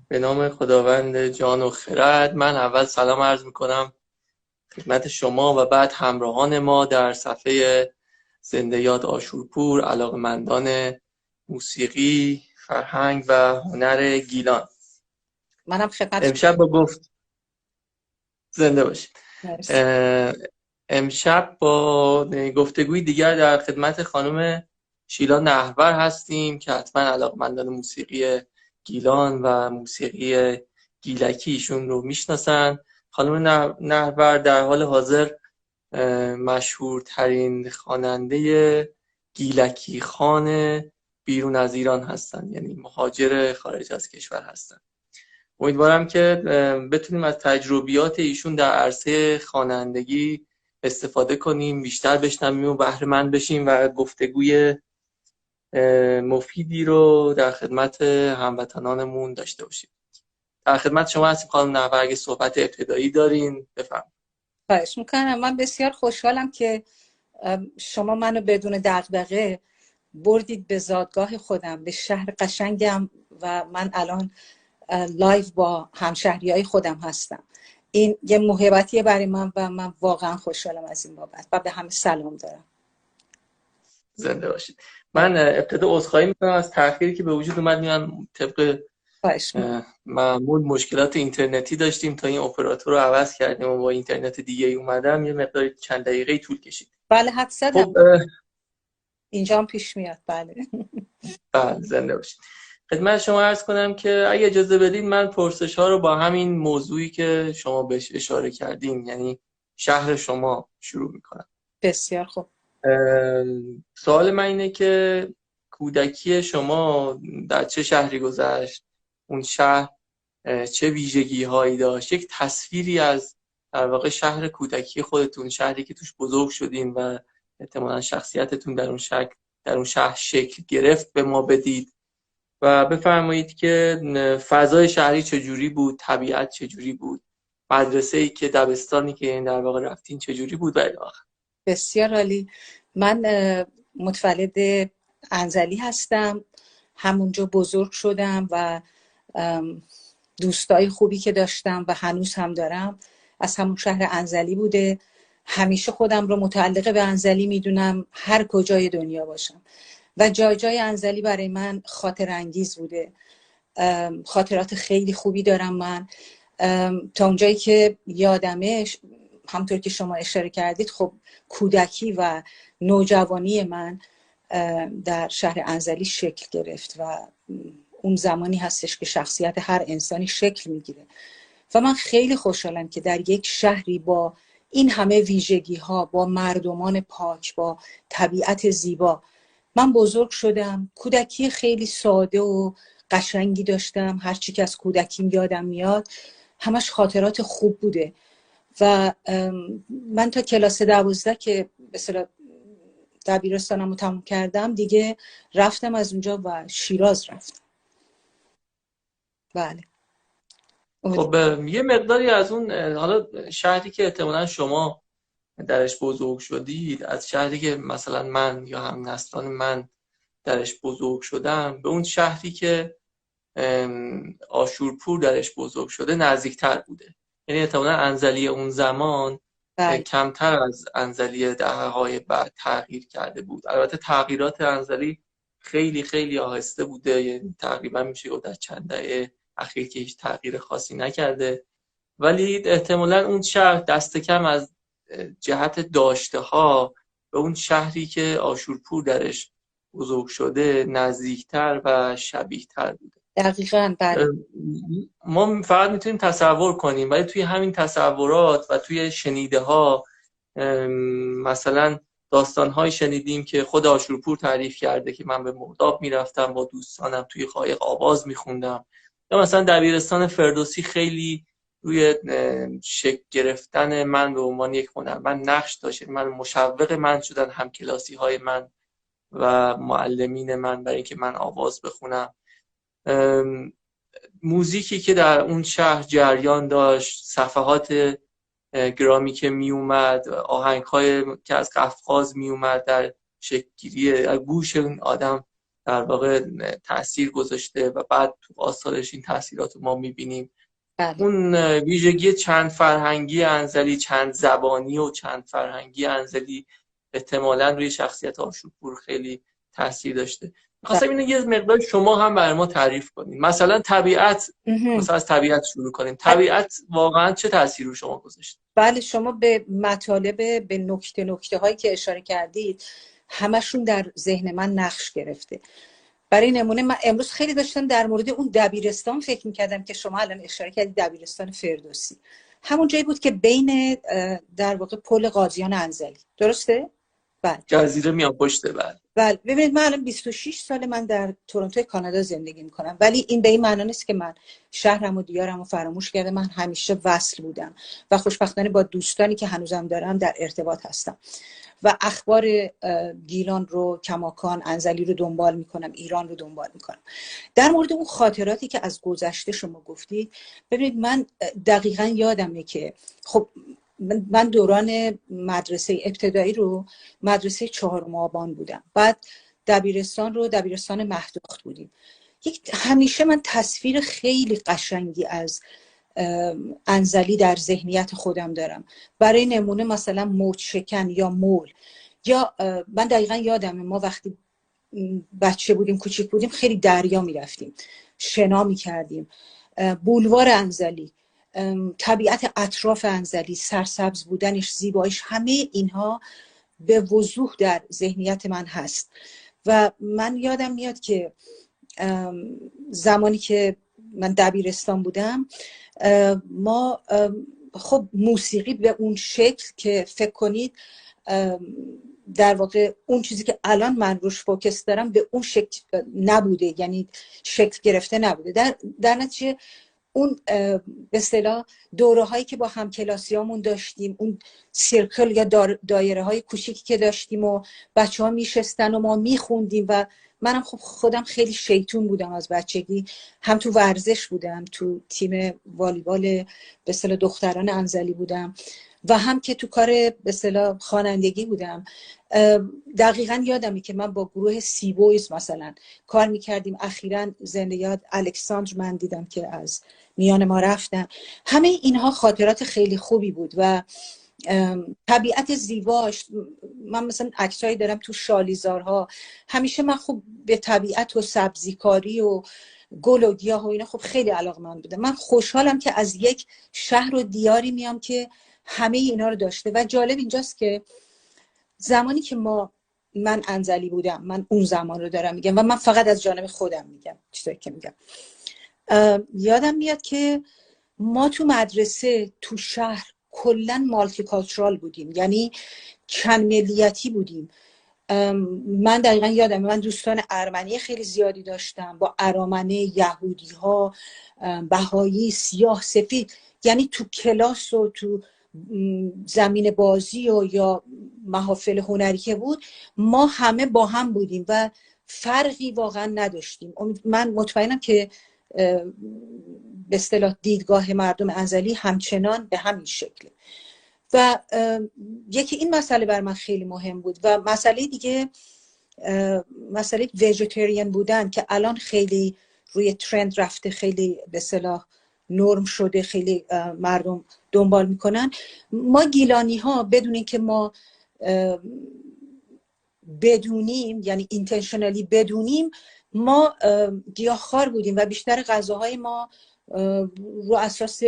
به نام خداوند جان و خرد. من اول سلام عرض میکنم خدمت شما و بعد همراهان ما در صفحه زنده یاد آشورپور، علاقمندان موسیقی، فرهنگ و هنر گیلان. منم خدمت امشب با گفت زنده باشید. مرسی. امشب با گفتگوی دیگر در خدمت خانم شیلا نهور هستیم که حتما علاقمندان موسیقی گیلان و موسیقی گیلکی ایشون رو میشناسن. خانم نهور در حال حاضر مشهورترین خواننده گیلکی خان بیرون از ایران هستن، یعنی مهاجر خارج از کشور هستن. امیدوارم که بتونیم از تجربیات ایشون در عرصه خوانندگی استفاده کنیم، بیشتر بشنویم و بهره مند بشیم و گفتگوی مفیدی رو در خدمت هموطنانمون داشته باشیم. در خدمت شما هستیم خانم نهور، اگه صحبت ابتدایی دارین بفرمایید. خواهش میکنم. من بسیار خوشحالم که شما منو بدون دغدغه بردید به زادگاه خودم، به شهر قشنگم و من الان لایو با همشهریای خودم هستم. این یه موهبتیه برای من و من واقعا خوشحالم از این بابت و به همه سلام دارم. زنده باشید. من ابتدا عذرخواهی میکنم از تأخیری که به وجود اومد. من طبق معمول مشکلات اینترنتی داشتیم تا این اپراتور رو عوض کردیم و با اینترنت دیگه اومدم، یه مقدار چند دقیقه طول کشید. بله حد زدم. خب اینجا هم پیش میاد. بله بله زنده باشید. خدمت شما عرض کنم که اگه اجازه بدید من پرسش ها رو با همین موضوعی که شما بهش اشاره کردین، یعنی شهر شما، شروع میکنم. بسیار خوب. سوال من اینه که کودکی شما در چه شهری گذشت؟ اون شهر چه ویژگی هایی داشت؟ یک تصویری از در واقع شهر کودکی خودتون، شهری که توش بزرگ شدین و احتمالاً شخصیتتون در اون شهر شکل گرفت به ما بدید و بفرمایید که فضای شهری چجوری بود، طبیعت چجوری بود، مدرسه‌ای که دبستانی که در واقع رفتین چجوری بود و الی آخر. بسیار عالی. من متولد انزلی هستم، همونجا بزرگ شدم و دوستای خوبی که داشتم و هنوز هم دارم از همون شهر انزلی بوده. همیشه خودم رو متعلق به انزلی میدونم هر کجای دنیا باشم و جای جای انزلی برای من خاطر انگیز بوده. خاطرات خیلی خوبی دارم من تا اونجایی که یادمش. همطور که شما اشاره کردید خب کودکی و نوجوانی من در شهر انزلی شکل گرفت و اون زمانی هستش که شخصیت هر انسانی شکل میگیره و من خیلی خوشحالم که در یک شهری با این همه ویژگی ها، با مردمان پاک، با طبیعت زیبا من بزرگ شدم. کودکی خیلی ساده و قشنگی داشتم. هرچی که از کودکیم یادم میاد همش خاطرات خوب بوده و من تا کلاس 12 که به اصطلاح دبیرستانم رو تموم کردم دیگه رفتم از اونجا و شیراز رفتم. بله. خب یه مقداری از اون حالا شهری که احتمالاً شما درش بزرگ شدید، از شهری که مثلا من یا هم نسلان من درش بزرگ شدم به اون شهری که آشورپور درش بزرگ شده نزدیکتر بوده. یعنی احتمالاً انزلی اون زمان کمتر از انزلی دهه‌های بعد تغییر کرده بود. البته تغییرات انزلی خیلی خیلی آهسته بوده، یعنی تقریبا میشه گفت در چند دهه اخیر که هیچ تغییر خاصی نکرده، ولی احتمالاً اون شهر دست کم از جهت داشته ها به اون شهری که آشورپور درش بزرگ شده نزدیکتر و شبیه‌تر بوده. دقیقاً. بله. ما فقط میتونیم تصور کنیم، ولی توی همین تصورات و توی شنیده ها مثلا داستان‌های شنیدیم که خود آشورپور تعریف کرده که من به مرداب میرفتم با دوستانم توی قایق آواز میخوندم، یا مثلا دبیرستان فردوسی خیلی روی شکل گرفتن من به عنوان یک هنرمند نقش داشت. من مشوق من شدن همکلاسی های من و معلمین من برای اینکه من آواز بخونم. موزیکی که در اون شهر جریان داشت، صفحات گرامی که می اومد، آهنگ‌های که از قفقاز می اومد در شکل‌گیری گوش اون آدم در واقع تأثیر گذاشته و بعد تو آثارش این تأثیرات رو ما میبینیم. بله. اون ویژگی چند فرهنگی انزلی، چند زبانی و چند فرهنگی انزلی احتمالاً روی شخصیت آشوب‌پور خیلی تاثیر داشته. می‌خواستم اینو یه مقدار شما هم برای ما تعریف کنید. مثلا طبیعت، مثلا از طبیعت شروع کنیم. طبیعت واقعا چه تأثیری رو شما گذاشته؟ بله، شما به مطالب، به نکته هایی که اشاره کردید همشون در ذهن من نقش گرفته. برای نمونه من امروز خیلی داشتم در مورد اون دبیرستان فکر می‌کردم که شما الان اشاره کردید، دبیرستان فردوسی. همون جایی بود که بین در واقع پل قاضیان انزلی، درسته؟ بله. جزیره میان پشته. بله. ببینید من الان 26 سال من در تورنتو کانادا زندگی میکنم، ولی این به این معنی نیست که من شهرم و دیارم رو فراموش کرده. من همیشه وصل بودم و خوشبختانه با دوستانی که هنوزم دارم در ارتباط هستم و اخبار گیلان رو، کماکان، انزلی رو دنبال میکنم، ایران رو دنبال میکنم. در مورد اون خاطراتی که از گذشته شما گفتید، ببینید من دقیقاً یادمه که خب من دوران مدرسه ابتدایی رو مدرسه 4 آبان بودم، بعد دبیرستان رو دبیرستان مهدوخت بودیم. همیشه من تصویر خیلی قشنگی از انزلی در ذهنیت خودم دارم. برای نمونه مثلا موج شکن یا مول، یا من دقیقا یادمه ما وقتی بچه بودیم، کوچیک بودیم، خیلی دریا میرفتیم، شنا میکردیم. بولوار انزلی، طبیعت اطراف انزلی، سرسبز بودنش، زیباییش، همه اینها به وضوح در ذهنیت من هست. و من یادم میاد که زمانی که من دبیرستان بودم، ما خب موسیقی به اون شکل که فکر کنید در واقع اون چیزی که الان من روش فوکس دارم به اون شکل نبوده، یعنی شکل گرفته نبوده. در نتیجه اون به اصطلاح دوره هایی که با همکلاسیامون داشتیم، اون سیرکل یا دایره های کوچیکی که داشتیم و بچه ها میشستن و ما میخوندیم، و منم خب خودم خیلی شیطون بودم از بچگی، هم تو ورزش بودم، تو تیم والیبال به اصطلاح دختران انزلی بودم و هم که تو کار به اصطلاح خوانندگی بودم. دقیقاً یادمه که من با گروه سی بویز مثلا کار میکردیم. اخیراً زنده یاد الکساندر من دیدم که از میان ما رفتن. همه اینها خاطرات خیلی خوبی بود و طبیعت زیباش. من مثلا عکسایی دارم تو شالیزارها. همیشه من خوب به طبیعت و سبزیکاری و گل و گیاه و اینا خب خیلی علاقه‌مند بودم. من خوشحالم که از یک شهر و دیاری میام که همه اینا رو داشته. و جالب اینجاست که زمانی که من انزلی بودم، من اون زمان رو دارم میگم و من فقط از جانب خودم میگم چیزایی که میگم. یادم میاد که ما تو مدرسه تو شهر کلن مالتی کالچرال بودیم، یعنی چند ملیتی بودیم. من دقیقا یادم من دوستان ارمنی خیلی زیادی داشتم، با ارامنه، یهودی ها، بهایی، سیاه، سفید. یعنی تو کلاس و تو زمین بازی و یا محافل هنری که بود، ما همه با هم بودیم و فرقی واقعا نداشتیم. من مطمئنم که به اصطلاح دیدگاه مردم انزلی همچنان به همین شکله. و یکی این مسئله بر من خیلی مهم بود. و مسئله دیگه، مسئله ویژیتریان بودن که الان خیلی روی ترند رفته، خیلی به اصطلاح نرم شده، خیلی مردم دنبال میکنن. ما گیلانی ها بدون اینکه ما بدونیم، یعنی اینتنشنالی بدونیم، ما گیاهخوار بودیم و بیشتر غذاهای ما رو اساس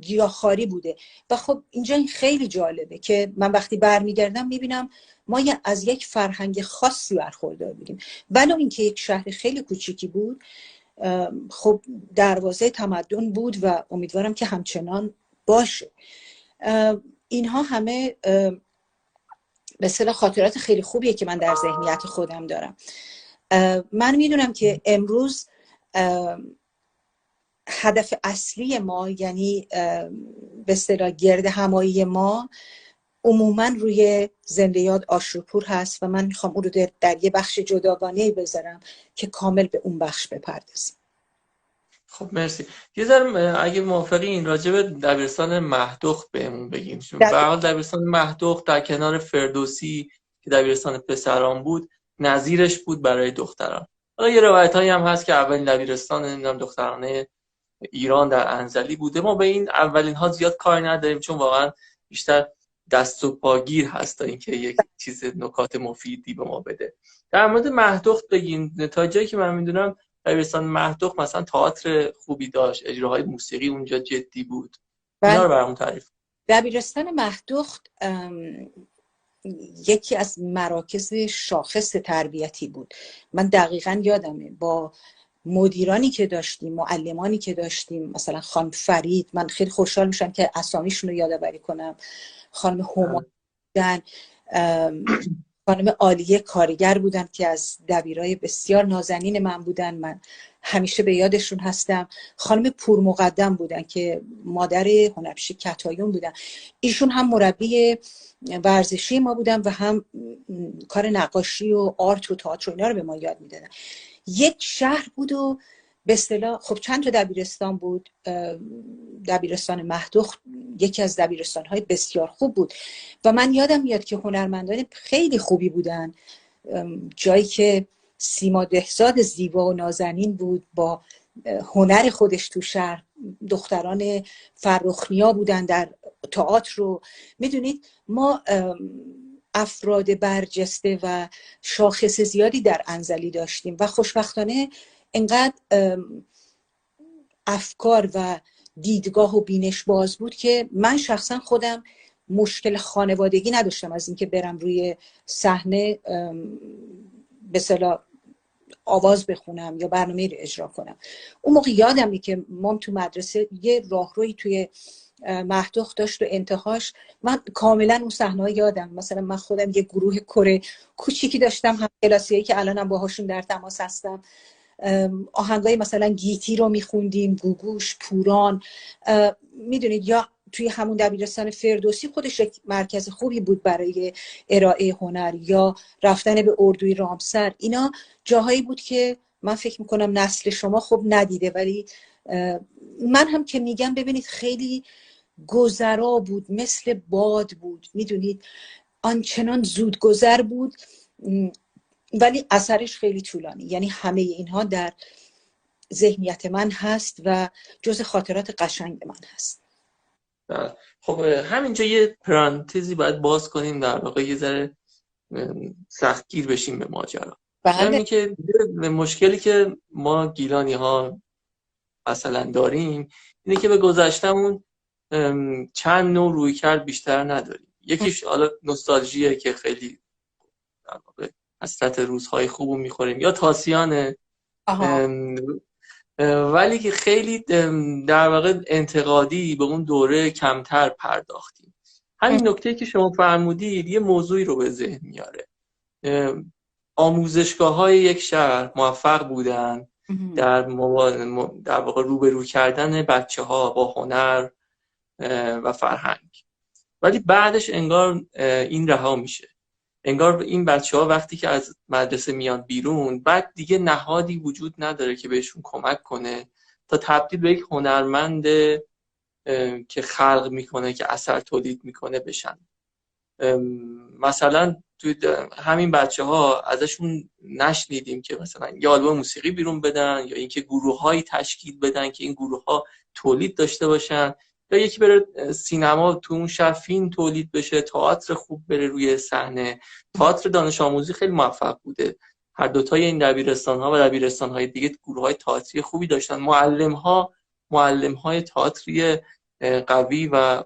گیاهخواری بوده. و خب اینجا این خیلی جالبه که من وقتی برمیگردم میبینم ما از یک فرهنگ خاصی برخوردار بودیم. ولو اینکه یک شهر خیلی کوچیکی بود، خب دروازه تمدن بود و امیدوارم که همچنان باشه. اینها همه به اصطلاح خاطرات خیلی خوبیه که من در ذهنیت خودم دارم. من میدونم که امروز هدف اصلی ما، یعنی به اصطلاح گرد همایی ما، عموما روی زنده یاد آشوب‌پور هست و من میخوام اون رو در یه بخش جداگانه بذارم که کامل به اون بخش بپردازیم. خب مرسی. یه ذره اگه موافقی این راجع به دبیرستان مهدوخت بهمون بگیم. به هر حال دبیرستان مهدوخت در کنار فردوسی که دبیرستان پسران بود، نظیرش بود برای دختران. حالا یه روایت هایی هم هست که اولین دبیرستان نمیدونم دخترانه ایران در انزلی بوده. ما به این اولین ها زیاد کار نداریم چون واقعا بیشتر دست و پاگیر هست تا اینکه یک چیز نکات مفیدی به ما بده. در مورد مهدخت بگین. تا جایی که من میدونم دبیرستان مهدخت مثلا تئاتر خوبی داشت، اجراهای موسیقی اونجا جدی بود. اینا بله. رو برامون تعریف. دبیرستان مهدخت یکی از مراکز شاخص تربیتی بود. من دقیقا یادمه با مدیرانی که داشتیم، معلمانی که داشتیم، مثلا خانم فرید، من خیلی خوشحال میشم که اسامیشون رو یادآوری کنم، خانم هما بودن، خانم عالیه کارگر بودن که از دبیرای بسیار نازنین من بودن، من همیشه به یادشون هستم. خانم پور مقدم بودن که مادر هنرپیشه کتایون بودن. ایشون هم مربی ورزشی ما بودن و هم کار نقاشی و آرت و تئاتر و اینا رو به ما یاد میدادن. یک شهر بود و به اصطلاح خب چند تا دبیرستان بود. دبیرستان مهدخت یکی از دبیرستان‌های بسیار خوب بود و من یادم میاد که هنرمندان خیلی خوبی بودن. جایی که سیما دهزاد زیبا و نازنین بود با هنر خودش تو شهر، دختران فرخنیا بودن در تئاتر رو. میدونید ما افراد برجسته و شاخص زیادی در انزلی داشتیم و خوشبختانه انقدر افکار و دیدگاه و بینش باز بود که من شخصا خودم مشکل خانوادگی نداشتم از اینکه برم روی صحنه به اصطلاح آواز بخونم یا برنامه رو اجرا کنم. اون موقع یادمه که ما تو مدرسه یه راهروی توی مهدخت داشت و انتهاش من کاملا اون صحنه‌ها یادم. مثلا من خودم یه گروه کره کوچیکی داشتم، هم کلاسیایی که الانم باهاشون در تماس هستم. آهنگای مثلا گیتی رو میخوندیم، گوگوش، پوران. میدونید یا توی همون دبیرستان فردوسی خودش یک مرکز خوبی بود برای ارائه هنر، یا رفتن به اردوی رامسر. اینا جاهایی بود که من فکر میکنم نسل شما خب ندیده، ولی من هم که میگم ببینید خیلی گذرا بود، مثل باد بود. میدونید آنچنان زود گذر بود ولی اثرش خیلی طولانی. یعنی همه اینها در ذهنیت من هست و جز خاطرات قشنگ من هست. خب همینجا یه پرانتزی باید باز کنیم، در واقع یه ذره سختگیر بشیم به ماجرا. یعنی که مشکلی که ما گیلانی ها مثلا داریم اینه که به گذشتمون چند نوع روی کرد بیشتر نداریم. یکیش حالا نوستالژیه که خیلی در واقع حسرت روزهای خوبو میخوریم، یا تاسیانه، ولی که خیلی در واقع انتقادی به اون دوره کمتر پرداختیم. همین نکته که شما فرمودید یه موضوعی رو به ذهن میاره. آموزشگاه‌های یک شهر موفق بودن در واقع روبرو کردن بچه‌ها با هنر و فرهنگ، ولی بعدش انگار این رها میشه. انگار این بچه‌ها وقتی که از مدرسه میان بیرون، بعد دیگه نهادی وجود نداره که بهشون کمک کنه تا تبدیل به یک هنرمند که خلق میکنه، که اثر تولید میکنه بشن. مثلا توی همین بچه‌ها ازشون نشنیدیم که مثلا یه آلبوم موسیقی بیرون بدن، یا اینکه گروه‌هایی تشکیل بدن که این گروه‌ها تولید داشته باشن، یا یکی بره سینما تو اون شهر فیلم تولید بشه، تئاتر خوب بره روی صحنه. تئاتر دانش آموزی خیلی موفق بوده. هر دوتای این دبیرستان‌ها و دبیرستان‌های دیگه گروه‌های تئاتری خوبی داشتن. معلم‌های تئاتری قوی و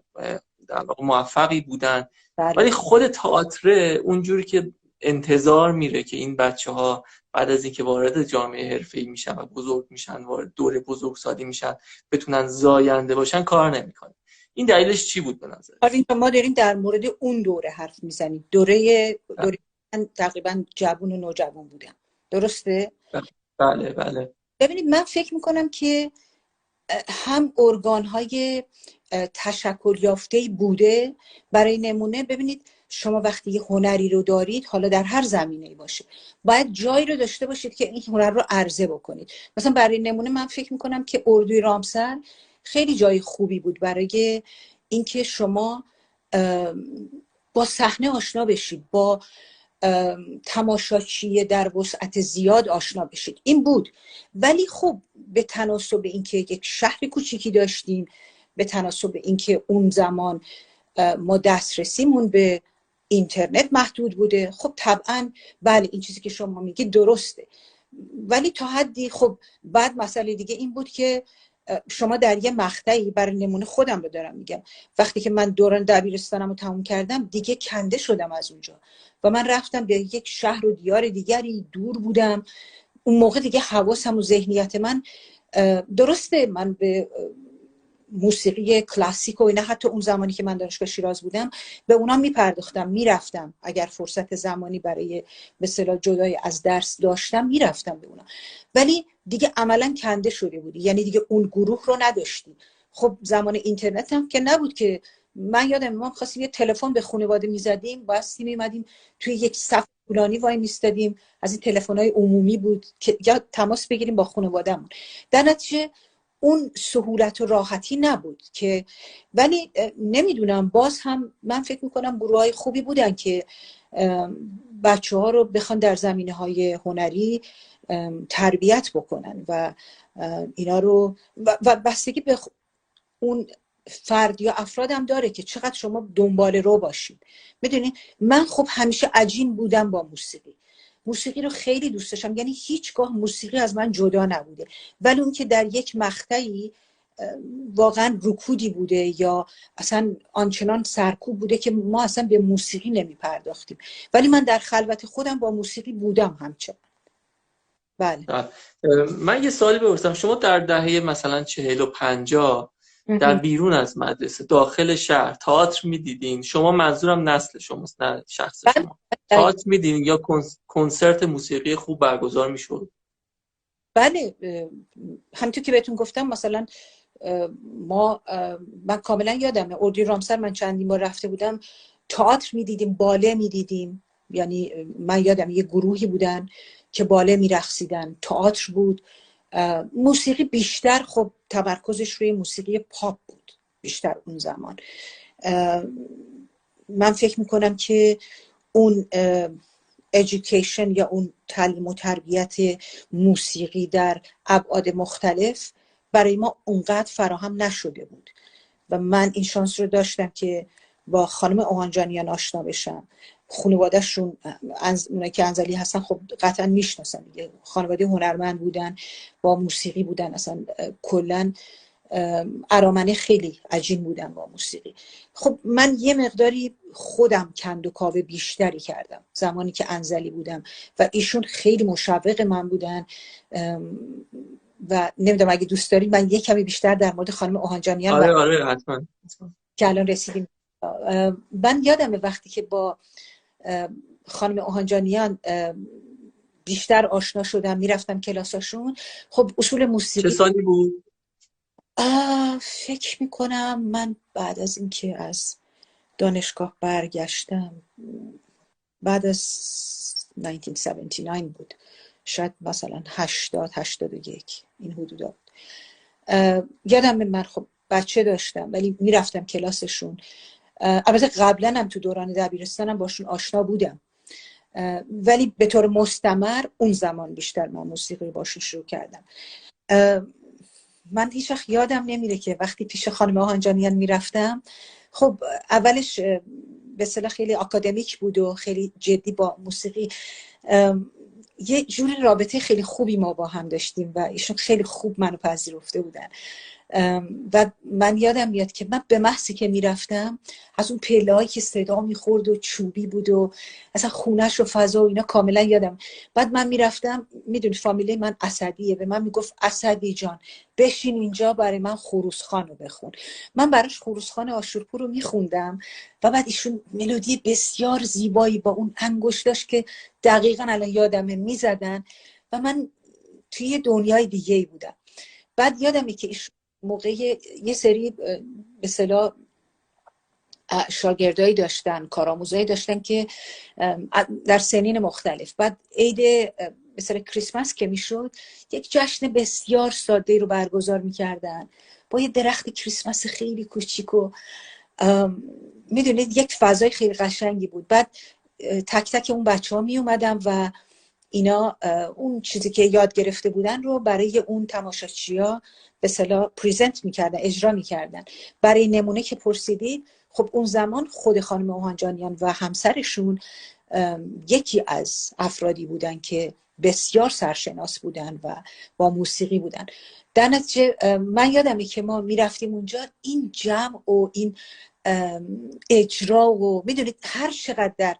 در واقع موفقی بودن. ولی خود تئاتر اونجوری که انتظار میره که این بچه‌ها بعد از اینکه وارد جامعه حرفه‌ای میشن و بزرگ میشن، وارد دوره بزرگسالی میشن، بتونن زاینده باشن، کار نمیکنه. این دلیلش چی بود به نظر؟ ما داریم در مورد اون دوره حرف میزنیم. دوره من تقریبا جوون و نوجوان بودم، درسته؟ بله. ببینید من فکر میکنم که هم ارگان‌های تشکل یافته‌ای بوده. برای نمونه ببینید شما وقتی یه هنری رو دارید، حالا در هر زمینه‌ای باشه، باید جایی رو داشته باشید که این هنر رو عرضه بکنید. مثلا برای نمونه من فکر میکنم که اردوی رامسر خیلی جای خوبی بود برای اینکه شما با صحنه آشنا بشید، با تماشاچی در وسعت زیاد آشنا بشید، این بود. ولی خب به تناسب اینکه یک شهر کوچیکی داشتیم، به تناسب اینکه اون زمان ما دسترسیمون به اینترنت محدود بوده، خب طبعا بله این چیزی که شما میگی درسته. ولی تا حدی خب بعد مسئله دیگه این بود که شما در یه مقطعی، برای نمونه خودم رو دارم میگم، وقتی که من دوران دبیرستانم رو تموم کردم دیگه کنده شدم از اونجا و من رفتم به یک شهر و دیار دیگری، دور بودم. اون موقع دیگه حواسم و ذهنیت من، درسته من به موسیقی کلاسیک و اینا حتی اون زمانی که من دانشگاه شیراز بودم به اونا میپرداختم، میرفتم اگر فرصت زمانی برای به اصطلاح جدای از درس داشتم میرفتم به اونا، ولی دیگه عملا کنده شده بودی، یعنی دیگه اون گروه رو نداشتی. خب زمان اینترنت هم که نبود که من یادم ما خواستیم یه تلفن به خانواده میزدیم، باستی میمدیم توی یک صف طولانی وای میستادیم، از این تلفن‌های عمومی بود که یا تماس بگیریم با خانواده‌مون. در نتیجه اون سهولت و راحتی نبود که، ولی نمیدونم باز هم من فکر میکنم گروه‌های خوبی بودن که بچه ها رو بخوان در زمینه‌های هنری تربیت بکنن و اینا رو و بستگی به اون فرد یا افراد هم داره که چقدر شما دنبال رو باشید. میدونید من خب همیشه عجین بودم با موسیقی رو خیلی دوست داشتم، یعنی هیچگاه موسیقی از من جدا نبوده، ولی اون که در یک مقطعی واقعا رکودی بوده یا اصلا آنچنان سرکوب بوده که ما اصلا به موسیقی نمی پرداختیم، ولی من در خلوت خودم با موسیقی بودم همچنان. بله. من یه سوالی بپرسم، شما در دهه مثلا 40 و 50 در بیرون از مدرسه داخل شهر تئاتر میدیدین؟ شما منظورم نسل شماست نه شخص شما. تئاتر میدیدین یا کنسرت موسیقی خوب برگزار میشد؟ بله همونطور که بهتون گفتم مثلا من کاملا یادمه اردوی رامسر من چندین بار رفته بودم، تئاتر میدیدیم، باله میدیدیم، یعنی من یادم یه گروهی بودن که باله میرقصیدن، تئاتر بود. موسیقی بیشتر خب تمرکزش روی موسیقی پاپ بود بیشتر اون زمان. من فکر میکنم که اون education یا اون تعلیم و تربیت موسیقی در ابعاد مختلف برای ما اونقدر فراهم نشده بود و من این شانس رو داشتم که با خانم اوهانجانیان آشنا بشم. خانواده‌شون اونایی که انزلی هستن خب قطعا میشناسن، خانواده هنرمند بودن، با موسیقی بودن، اصلا کلا ارامنه خیلی عجین بودن با موسیقی. خب من یه مقداری خودم کند و کاوه بیشتری کردم زمانی که انزلی بودم و ایشون خیلی مشوق من بودن و نمیدونم اگه دوست دارید من یه کمی بیشتر در مورد خانم اوهانجانیان آره حتما که الان رسیدیم. من یادمه وقتی که با خانم اوهانجانیان بیشتر آشنا شدم، میرفتم کلاساشون. خب اصول موسیقی چه سالی بود؟ فکر میکنم من بعد از اینکه از دانشگاه برگشتم، بعد از 1979 بود، شاید مثلا 80-81 این حدودا بود. یادم من خب بچه داشتم ولی میرفتم کلاسشون. البته قبلا هم تو دوران دبیرستانم باشون آشنا بودم ولی به طور مستمر اون زمان بیشتر من موسیقی باشون شروع کردم. من هیچ وقت یادم نمیره که وقتی پیش خانم اوهانجانیان میرفتم، خب اولش به اصطلاح خیلی آکادمیک بود و خیلی جدی با موسیقی، یه جور رابطه خیلی خوبی ما با هم داشتیم و ایشون خیلی خوب منو پذیرفته بودن و من یادم میاد که من به محضی که میرفتم از اون پله‌هایی که صدا میخورد و چوبی بود و اصلا خونش و فضا و اینا کاملا یادم. بعد من میرفتم، میدونی فامیلی من اسدیه، به من میگفت اسدی جان بشین اینجا برای من خروسخان رو بخون. من براش خروسخان آشورپور رو میخوندم و بعد ایشون ملودی بسیار زیبایی با اون انگشتاش که دقیقاً الان یادمه میزدن و من توی دنیای دیگه‌ای بودم. بعد یادمه که ایشون موقع یه سری به اصطلاح شاگردایی داشتن، کارآموزایی داشتن که در سنین مختلف. بعد عید مثلا کریسمس که میشد یک جشن بسیار ساده رو برگزار میکردن با یه درخت کریسمس خیلی کوچیک و میدونید یک فضای خیلی قشنگی بود. بعد تک تک اون بچه ها می اومدم و اینا اون چیزی که یاد گرفته بودن رو برای اون تماشاچی‌ها به اصطلاح پریزنت میکردن، اجرا میکردن. برای نمونه که پرسیدید، خب اون زمان خود خانم اوهانجانیان و همسرشون یکی از افرادی بودن که بسیار سرشناس بودن و با موسیقی بودن. در نتیجه من یادمه که ما میرفتیم اونجا، این جمع و این اجرا و میدونید هر چقدر در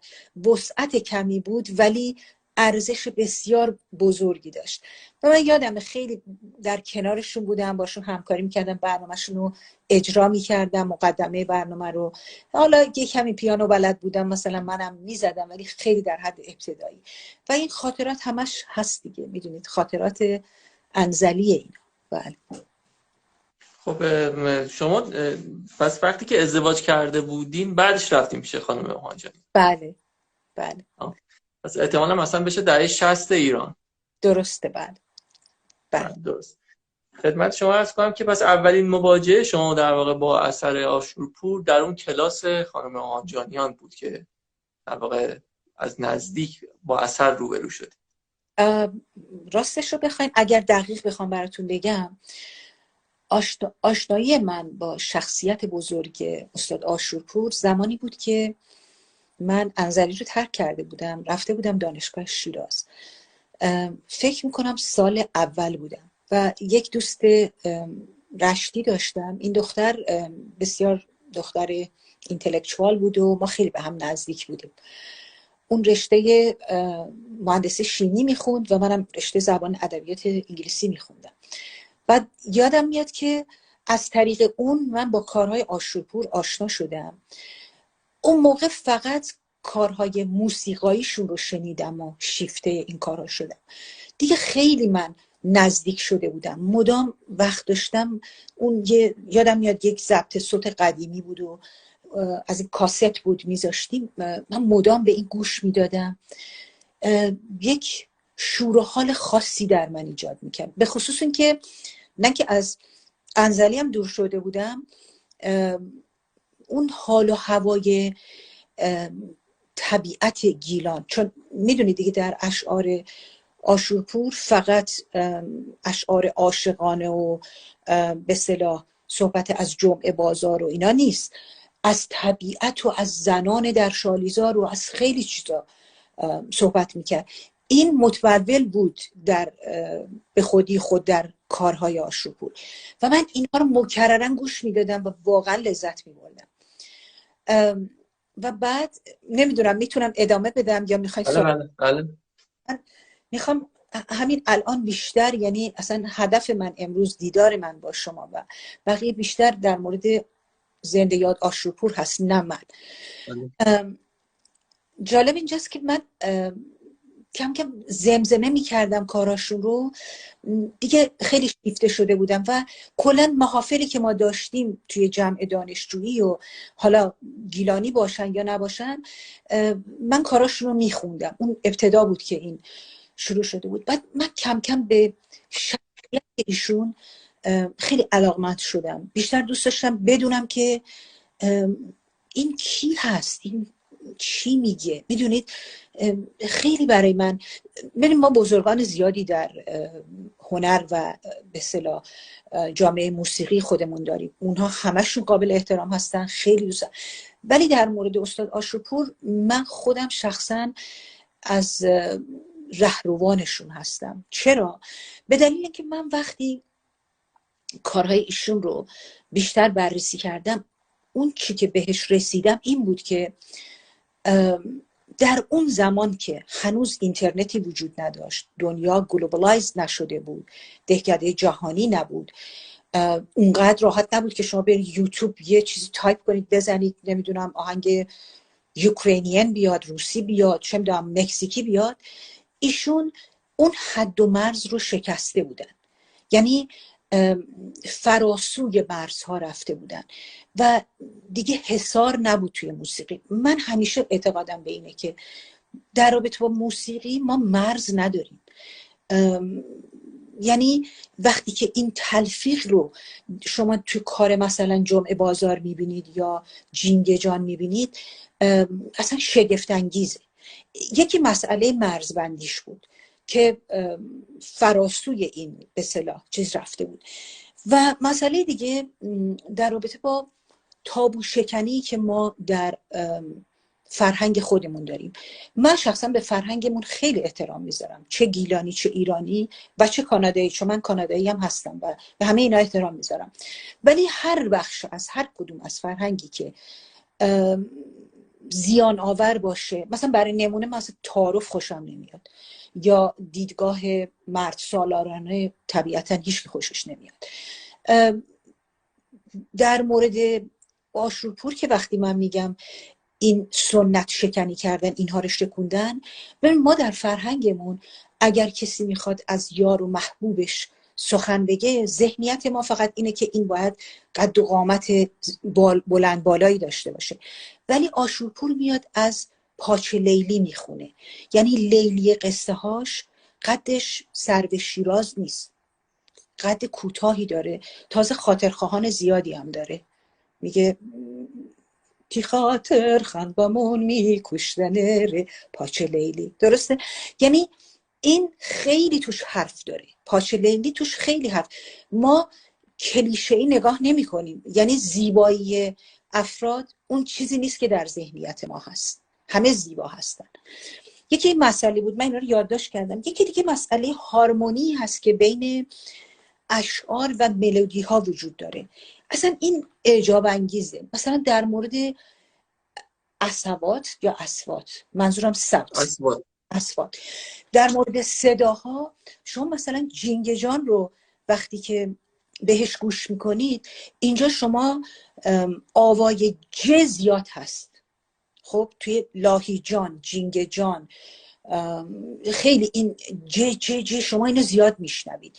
وسعت کمی بود ولی ارزش بسیار بزرگی داشت. و من یادمه خیلی در کنارشون بودم، باشون همکاری میکردم، برنامهشون رو اجرا میکردم، مقدمه برنامه رو. حالا یه کمی پیانو بلد بودم مثلا، منم میزدم ولی خیلی در حد ابتدایی. و این خاطرات همش هست دیگه، میدونید خاطرات انزلیه اینا. بله. خب شما پس وقتی که ازدواج کرده بودین بعدش رفتیم پیش خانم اوهانجانی؟ بله بله. پس احتمالا مثلا بشه دهه 60 ایران. درسته. بله بله. درست. خدمت شما عرض کنم که پس اولین مواجهه شما در واقع با اثر آشورپور در اون کلاس خانم اوهانجانیان بود که در واقع از نزدیک با اثر روبرو شد. راستش رو بخواین، اگر دقیق بخوام براتون بگم، آشنایی من با شخصیت بزرگ استاد آشورپور زمانی بود که من انزلی رو ترک کرده بودم، رفته بودم دانشگاه شیراز. فکر میکنم سال اول بودم و یک دوست رشتی داشتم. این دختر بسیار دختر اینتלקچوال بود و ما خیلی به هم نزدیک بودیم. اون رشته مهندسی شیمی میخوند و منم رشته زبان ادبیات انگلیسی میخوندم. بعد یادم میاد که از طریق اون من با کارهای آشورپور آشنا شدم. اون موقع فقط کارهای موسیقاییشون رو شنیدم و شیفته این کارها شدم. دیگه خیلی من نزدیک شده بودم، مدام وقت داشتم. اون یادم میاد یک ضبط صوت قدیمی بود و از این کاست بود میذاشتیم، من مدام به این گوش میدادم. یک شور و حال خاصی در من ایجاد میکرد، به خصوص این که نه که از انزلی هم دور شده بودم، اون حال و هوای طبیعت گیلان. چون میدونید دیگه در اشعار آشورپور فقط اشعار عاشقانه و به اصطلاح صحبت از جمعه بازار و اینا نیست، از طبیعت و از زنان در شالیزار و از خیلی چیزا صحبت میکرد. این متولد بود در به خودی خود در کارهای آشورپور و من اینها رو مکررن گوش میدادم و واقعا لذت میبردم. و بعد نمیدونم میتونم ادامه بدم یا میخوای بله. من میخوام همین الان بیشتر، یعنی اصلا هدف من امروز دیدار من با شما و بقیه بیشتر در مورد زنده یاد آشورپور هست، نه من. جالب اینجاست که من کم کم زمزمه میکردم کاراشون رو، دیگه خیلی شیفته شده بودم و کلا محافلی که ما داشتیم توی جمع دانشجویی و حالا گیلانی باشن یا نباشن، من کاراشون رو میخوندم. اون ابتدا بود که این شروع شده بود. بعد من کم کم به شخصیت ایشون خیلی علاقمند شدم. بیشتر دوست داشتم بدونم که این کی هست، این چی میگه. میدونید خیلی برای من، ببین ما بزرگان زیادی در هنر و به اصطلاح جامعه موسیقی خودمون داریم، اونها همشون قابل احترام هستن، خیلی دوستم. ولی در مورد استاد آشورپور من خودم شخصا از رهروانشون هستم. چرا؟ به دلیل که من وقتی کارهای ایشون رو بیشتر بررسی کردم، اون چی که بهش رسیدم این بود که در اون زمان که هنوز اینترنتی وجود نداشت، دنیا گلوبالایز نشده بود، دهکده جهانی نبود، اونقدر راحت نبود که شما برید یوتیوب یه چیزی تایپ کنید بزنید، نمیدونم آهنگ یوکرینین بیاد، روسی بیاد، چه میدونم مکزیکی بیاد. ایشون اون حد و مرز رو شکسته بودن، یعنی فراسوی مرزها رفته بودن و دیگه حصار نبود توی موسیقی. من همیشه اعتقادم به اینه که در رابطه با موسیقی ما مرز نداریم. یعنی وقتی که این تلفیق رو شما توی کار مثلا جمعه بازار میبینید یا جینگ جان میبینید، اصلا شگفت انگیزه. یکی مسئله مرزبندیش بود که فراسوی این به اصطلاح چیز رفته بود. و مسئله دیگه در رابطه با تابو شکنی که ما در فرهنگ خودمون داریم. من شخصا به فرهنگمون خیلی احترام میذارم، چه گیلانی چه ایرانی و چه کانادایی، چون من کانادایی هم هستم و به همه اینا احترام میذارم. ولی هر بخش از هر کدوم از فرهنگی که زیان آور باشه، مثلا برای نمونه من اصلا تعارف خوشم نمیاد یا دیدگاه مرد سالارانه طبیعتا هیچ خوشش نمیاد. در مورد آشورپور که وقتی من میگم این سنت شکنی کردن، اینها رو شکوندن، ببین ما در فرهنگمون اگر کسی میخواد از یار و محبوبش سخن بگه، ذهنیت ما فقط اینه که این باید قد و قامت بلند بالایی داشته باشه. ولی آشورپور میاد از پاچه لیلی میخونه، یعنی لیلی قصه هاش قدش سرو شیراز نیست، قد کوتاهی داره، تازه خاطرخواهان زیادی هم داره. میگه کی خاطر خندبامون میکشتنه پاچه لیلی، درسته؟ یعنی این خیلی توش حرف داره، پاچه لیلی توش خیلی حرف. ما کلیشه‌ای نگاه نمی کنیم، یعنی زیبایی افراد اون چیزی نیست که در ذهنیت ما هست، همه زیبا هستن. یکی مسئله بود، من اینا رو یادداشت کردم. یکی دیگه مسئله هارمونی هست که بین اشعار و ملودی ها وجود داره. اصلا این اعجاب انگیزه. مثلا در مورد اصوات یا اصوات، منظورم اصوات، در مورد صداها، شما مثلا جینگ جان رو وقتی که بهش گوش میکنید، اینجا شما آوای ج زیاد هست. خب توی لاهی جان، جینگ جان، خیلی این ج شما اینو زیاد میشنوید.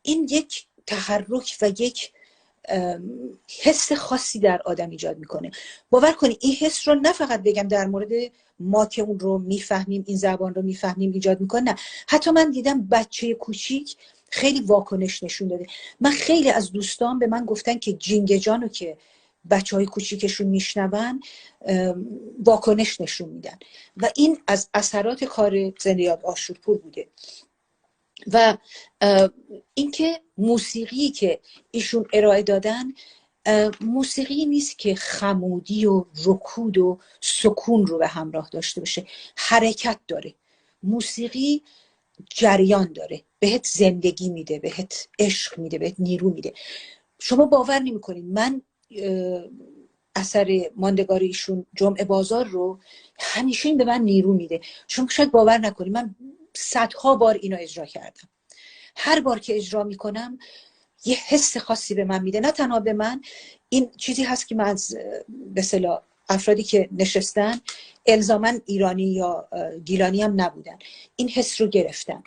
این یک تحرک و یک حس خاصی در آدم ایجاد میکنه. باور کنید این حس رو نه فقط بگم در مورد ما که اون رو میفهمیم، این زبان رو میفهمیم ایجاد میکنه، نه، حتی من دیدم بچه کوچیک خیلی واکنش نشون داده. من خیلی از دوستان به من گفتن که جینگ جانو که بچهای کوچیکشون میشنون واکنش نشون میدن و این از اثرات کار زنده یاد آشورپور بوده. و اینکه موسیقی که ایشون ارائه دادن موسیقی نیست که خمودی و رکود و سکون رو به همراه داشته باشه، حرکت داره. موسیقی جریان داره، بهت زندگی میده، بهت عشق میده، بهت نیرو میده. شما باور نمی‌کنید، من اثر ماندگار ایشون جمعه بازار رو همیشه این به من نیرو میده. شما شاید باور نکنید، من صدها بار اینو اجرا کردم. هر بار که اجرا میکنم یه حس خاصی به من میده. نه تنها به من، این چیزی هست که من از به اصطلاح افرادی که نشستن الزاماً ایرانی یا گیلانی هم نبودن، این حس رو گرفتن.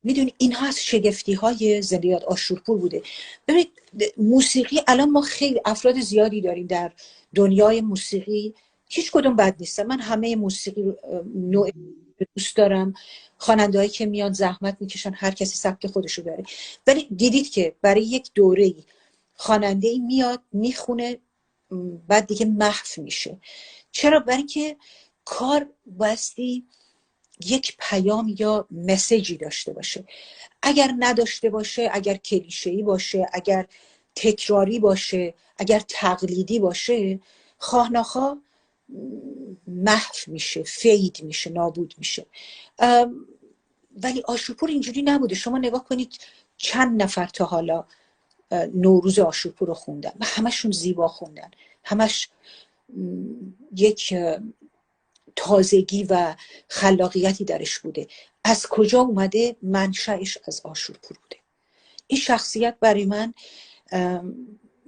میدونی اینها از شگفتی های زنده یاد آشورپور بوده. ببینید موسیقی الان ما خیلی افراد زیادی داریم در دنیای موسیقی، هیچ کدوم بد نیست. من همه موسیقی نوع دوست دارم. خواننده‌هایی که میان زحمت میکشن، هر کسی سبک خودشو داره. ولی دیدید که برای یک دوره‌ای خواننده‌ای میاد میخونه بعد دیگه محو میشه. چرا؟ برای اینکه کار بایستی یک پیام یا مسیجی داشته باشه. اگر نداشته باشه، اگر کلیشه‌ای باشه، اگر تکراری باشه، اگر تقلیدی باشه، خواه نخواه محو میشه، فید میشه، نابود میشه. ولی آشورپور اینجوری نبوده. شما نگاه کنید چند نفر تا حالا نوروز آشورپور رو خوندن و همشون زیبا خوندن، همش یک تازگی و خلاقیتی درش بوده. از کجا اومده؟ منشأش از آشورپور بوده. این شخصیت برای من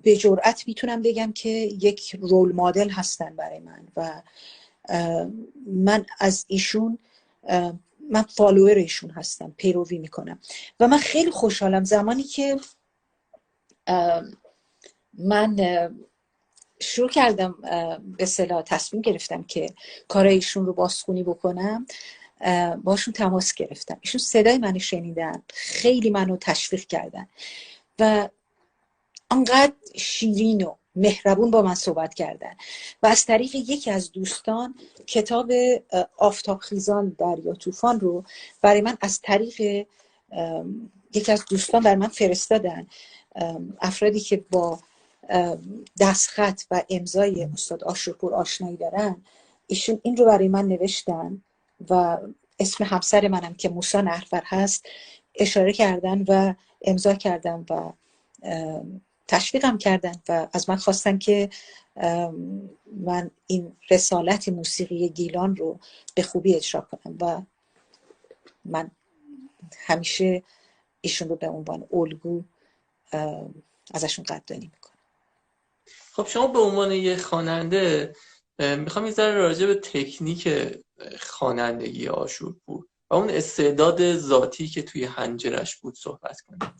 به جرئت میتونم بگم که یک رول مدل هستن برای من و من از ایشون، من فالوور ایشون هستم، پیروی میکنم و من خیلی خوشحالم زمانی که من شروع کردم به اصطلاح تصمیم گرفتم که کارای ایشون رو بازخونی بکنم. باشون تماس گرفتم. ایشون صدای منو شنیدن، خیلی منو تشویق کردن و انقدر شیرین و مهربون با من صحبت کردن و از طریق یکی از دوستان کتاب آفتاب خیزان دریا طوفان رو برای من از طریق یکی از دوستان برای من فرستادن. افرادی که با دستخط و امضای استاد آشورپور آشنایی دارن، ایشون این رو برای من نوشتن و اسم همسر منم که موسی نهرور هست اشاره کردن و امضا کردن و تشویقم کردن و از من خواستن که من این رسالت موسیقی گیلان رو به خوبی اجرا کنم و من همیشه ایشون رو به عنوان الگو ازشون قدردانی میکنم. خب شما به عنوان یه خواننده میخوام یه ذره راجع به تکنیک خوانندگی آشورپور و اون استعداد ذاتی که توی حنجرش بود صحبت کنیم.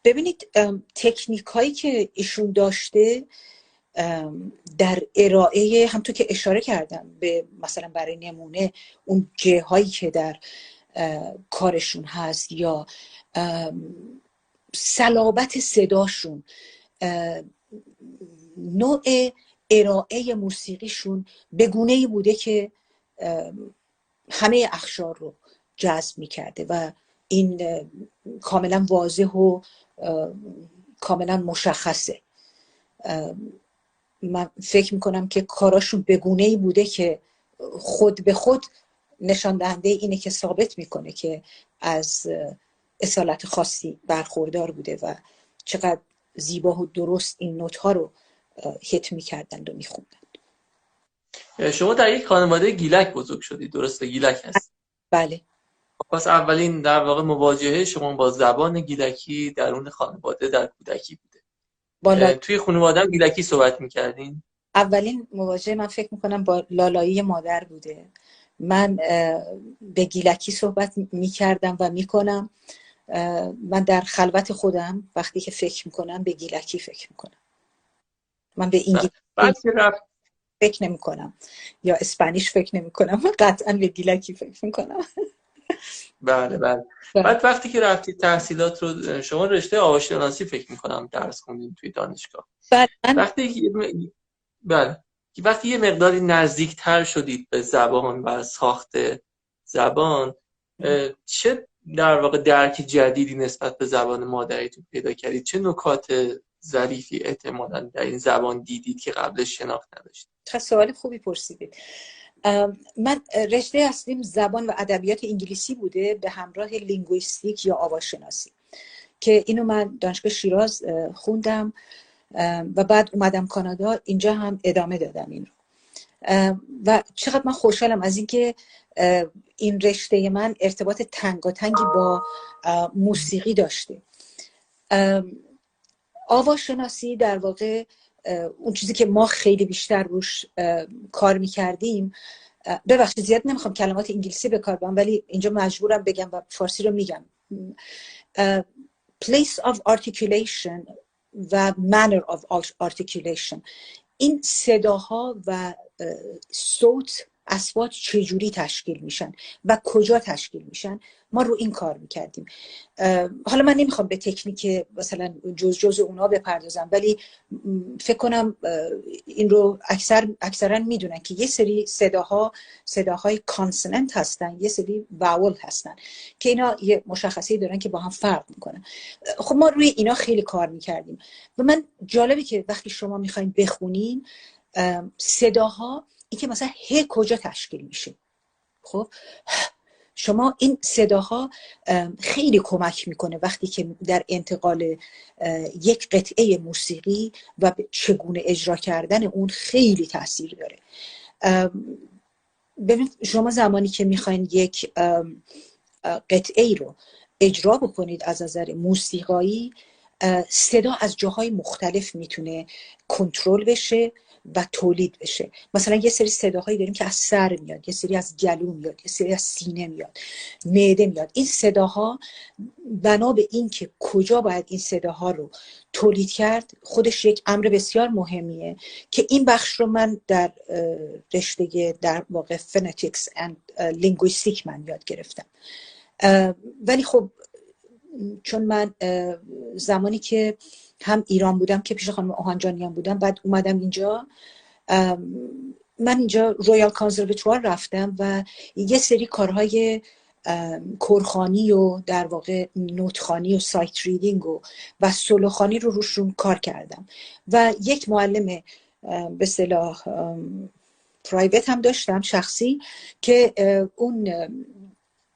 ببینید تکنیک هایی که ایشون داشته در ارائه، همونطور که اشاره کردم به مثلا برای نمونه اون جه هایی که در کارشون هست یا صلابت صداشون، نوع ارائه موسیقیشون به گونه‌ای بوده که همه اقشار رو جذب می‌کرده و این کاملا واضح و کاملا مشخصه. من فکر میکنم که کاراشون به گونه‌ای بوده که خود به خود نشان دهنده اینه که ثابت میکنه که از اصالت خاصی برخوردار بوده و چقدر زیبا و درست این نوت ها رو هیت میکردند و میخوندند. شما در یک خانواده گیلک بزرگ شدید، درسته؟ گیلک هست؟ بله. پس اولین در واقع مواجهه شما با زبان گیلکی درون خانواده در کودکی بوده. توی خانواده هم گیلکی صحبت میکردین؟ اولین مواجهه من فکر میکنم با لالایی مادر بوده. من به گیلکی صحبت میکردم و میکنم. من در خلوت خودم وقتی که فکر میکنم به گیلکی فکر میکنم. من به انگلیسی فکر نمی کنم یا اسپانیش فکر نمی کنم، قطعا به گیلکی فکر می کنم. بله. بعد وقتی که رفتی تحصیلات رو، شما رشته آواشناسی فکر می کنم درس خوندین توی دانشگاه. وقتی یه مقداری نزدیکتر شدید به زبان و ساخت زبان، چه در واقع درک جدیدی نسبت به زبان مادریتون پیدا کردید؟ چه نکات ظریفی احتمالاً در این زبان دیدید که قبلش شناخت نداشتید؟ چه سوال خوبی پرسیدید. من رشته اصلیم زبان و ادبیات انگلیسی بوده به همراه لینگویستیک یا آواشناسی که اینو من دانشگاه شیراز خوندم و بعد اومدم کانادا، اینجا هم ادامه دادم این رو. و چقدر من خوشحالم از اینکه این رشته من ارتباط تنگاتنگی با موسیقی داشته. آواشناسی در واقع اون چیزی که ما خیلی بیشتر روش کار میکردیم، ببخشید زیاد نمیخوام کلمات انگلیسی به کار ببرم ولی اینجا مجبورم بگم و فارسی رو میگم. place of articulation و manner of articulation، این صداها و صوت اصوات چجوری تشکیل میشن و کجا تشکیل میشن، ما رو این کار میکردیم. حالا من نمیخوام به تکنیک مثلا جز اونا بپردازم ولی فکر کنم این رو اکثرا میدونن که یه سری صداهای کانسوننت هستن، یه سری واول هستن که اینا یه مشخصی دارن که با هم فرق میکنن. خب ما روی اینا خیلی کار میکردیم و من جالبه که وقتی شما میخواین بخونین صداها، این که مثلا ه کجا تشکیل میشه، خب شما این صداها خیلی کمک میکنه وقتی که در انتقال یک قطعه موسیقی و چگونه اجرا کردن اون خیلی تاثیر داره. ببینید شما زمانی که میخواین یک قطعه رو اجرا بکنید از نظر موسیقایی، صدا از جاهای مختلف میتونه کنترل بشه و تولید بشه. مثلا یه سری صداهایی داریم که از سر میاد، یه سری از گلو میاد، یه سری از سینه میاد، معده میاد. این صداها بنا به این که کجا باید این صداها رو تولید کرد خودش یک امر بسیار مهمیه که این بخش رو من در رشته در واقع فونتیکس اند لینگویستیک من یاد گرفتم. ولی خب چون من زمانی که هم ایران بودم که پیش خانم اوهانجانیان بودم، بعد اومدم اینجا، من اینجا رویال کانزرواتوار رفتم و یه سری کارهای کورخانی و در واقع نوتخانی و سایت ریدینگ و سولوخانی رو روشون کار کردم و یک معلم به اصطلاح پرایوت هم داشتم، شخصی، که اون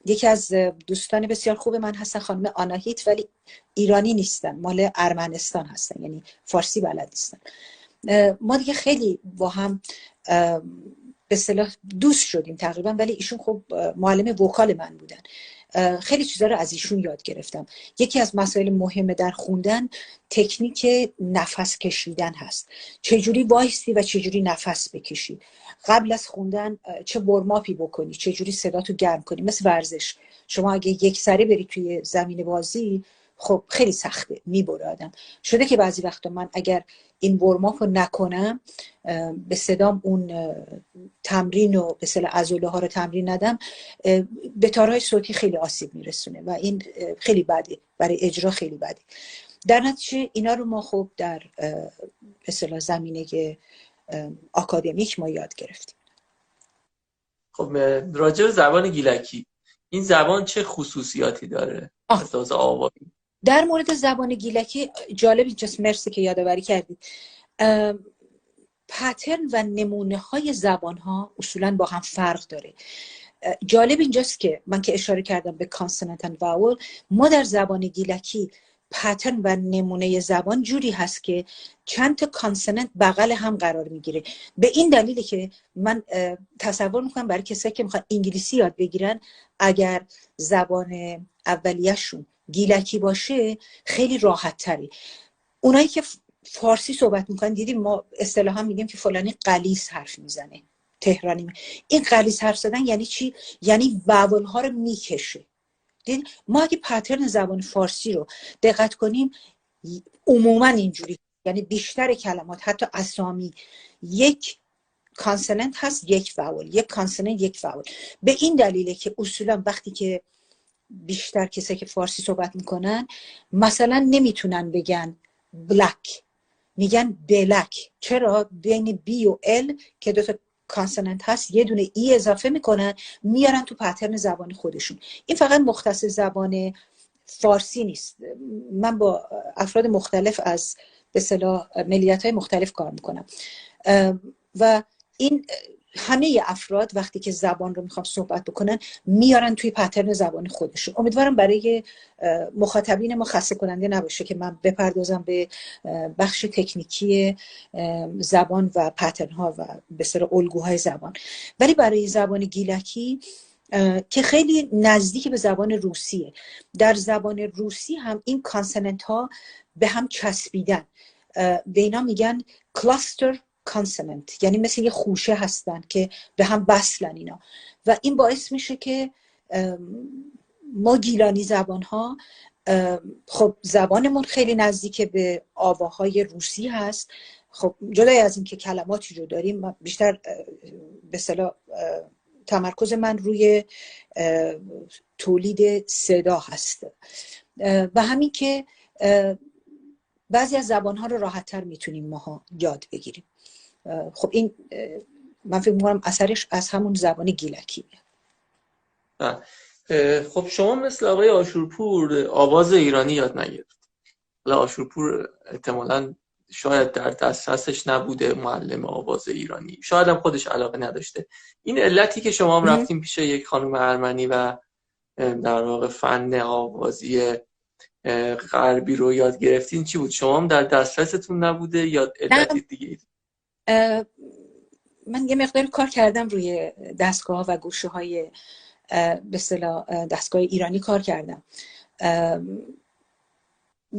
یکی از دوستان بسیار خوب من هستن، خانم آناهیت، ولی ایرانی نیستن، مال ارمنستان هستن، یعنی فارسی بلد نیستن. ما دیگه خیلی با هم به اصطلاح دوست شدیم تقریبا، ولی ایشون خب معلم وکال من بودن. خیلی چیزا رو از ایشون یاد گرفتم. یکی از مسائل مهم در خوندن تکنیک نفس کشیدن هست، چجوری وایستی و چجوری نفس بکشی قبل از خوندن، چه ورماپی بکنی، چجوری صداتو گرم کنی. مثل ورزش، شما اگه یک سره بری توی زمین بازی خب خیلی سخته، میبره آدم. شده که بعضی وقتا من اگر این ورماپ رو نکنم، به صدام اون تمرین و به اصطلاح عضله ها رو تمرین ندم، به تارهای صوتی خیلی آسیب میرسونه و این خیلی بده، برای اجرا خیلی بده. در نتیجه اینا رو ما خب در به اصطلاح زمینه آکادمیک ما یاد گرفتیم. خب راجع به زبان گیلکی، این زبان چه خصوصیاتی داره از لحاظ آوایی؟ در مورد زبان گیلکی جالب اینجاست، مرسی که یادآوری کردید، پترن و نمونه های زبان ها اصولا با هم فرق داره. جالب اینجاست که من که اشاره کردم به کانسونانت اند واول، ما در زبان گیلکی پترن و نمونه زبان جوری هست که چند تا کانسونانت بغل هم قرار میگیره. به این دلیله که من تصور میکنم برای کسایی که میخوان انگلیسی یاد بگیرن، اگر زبان اولیه‌شون گیلکی باشه خیلی راحت تری. اونایی که فارسی صحبت میکنن، دیدیم ما اصطلاحا میگیم که فلانی غلیظ حرف میزنه، تهرانی. این غلیظ حرف زدن یعنی چی؟ یعنی واول ها رو میکشه. دید ما اگه پترن زبان فارسی رو دقت کنیم عموما اینجوری، یعنی بیشتر کلمات حتی اسامی یک کانسوننت هست، یک واول، یک کانسوننت، یک واول. به این دلیله که اصولا وقتی که بیشتر کسایی که فارسی صحبت میکنن مثلا نمیتونن بگن بلک، میگن بلک. چرا؟ بین بی و ال که دو تا کانسوننت هست یه دونه ای اضافه میکنن، میارن تو پترن زبان خودشون. این فقط مختص زبان فارسی نیست، من با افراد مختلف از به اصطلاح ملیت‌های مختلف کار میکنم و این همه افراد وقتی که زبان رو میخوام صحبت بکنن میارن توی پترن زبان خودشون. امیدوارم برای مخاطبین ما خسته کننده نباشه که من بپردازم به بخش تکنیکی زبان و پترن ها و به اصطلاح الگوهای زبان. ولی برای زبان گیلکی که خیلی نزدیک به زبان روسیه، در زبان روسی هم این کانسوننت ها به هم چسبیدن، به اینا میگن کلاستر کانسوننت، یعنی مثل یه خوشه هستن که به هم وصلن اینا، و این باعث میشه که ما گیلانی زبان ها، خب زبانمون خیلی نزدیک به آواهای روسی هست. خب جدای از این که کلماتی رو داریم، بیشتر به اصطلاح تمرکز من روی تولید صدا هست و همین که بعضی از زبانها رو راحت‌تر میتونیم ماها یاد بگیریم. خب این من فکر می‌کنم اثرش از همون زبان گیلکی. خب شما مثل آقای آشورپور آواز ایرانی یاد نگرفت. حالا آشورپور احتمالاً شاید در دسترسش نبوده معلم آواز ایرانی، شاید هم خودش علاقه نداشته. این علتی که شما هم رفتیم پیش یک خانم ارمنی و در واقع فن آوازی غربی رو یاد گرفتین چی بود؟ شما هم در دسترستون نبوده یا علتی دیگه؟ من یه مقدار کار کردم روی دستگاه و گوشه های به اصطلاح دستگاه ایرانی کار کردم.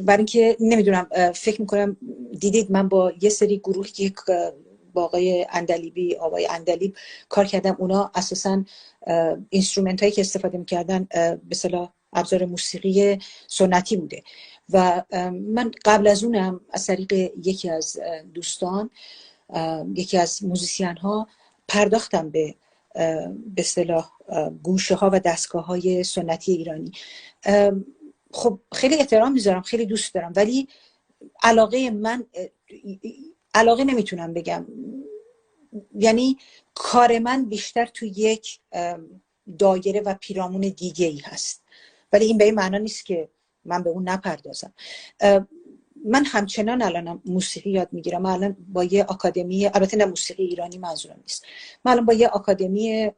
برای اینکه نمیدونم، فکر میکنم دیدید من با یه سری گروهی که با آقای اندلیب کار کردم، اونا اساسا اینسترومنت هایی که استفاده میکردن به اصطلاح ابزار موسیقی سنتی بوده و من قبل از اونم از طریق یکی از دوستان، یکی از موزیسین ها پرداختم به اصطلاح گوشه ها و دستگاه های سنتی ایرانی. خب خیلی احترام میذارم، خیلی دوست دارم، ولی علاقه نمیتونم بگم، یعنی کار من بیشتر تو یک دایره و پیرامون دیگه ای هست، ولی این به این معنا نیست که من به اون نپردازم. من همچنان الان موسیقی یاد میگیرم. من الان با یه آکادمی، البته نه موسیقی ایرانی منظورم نیست، من الان با یه آکادمی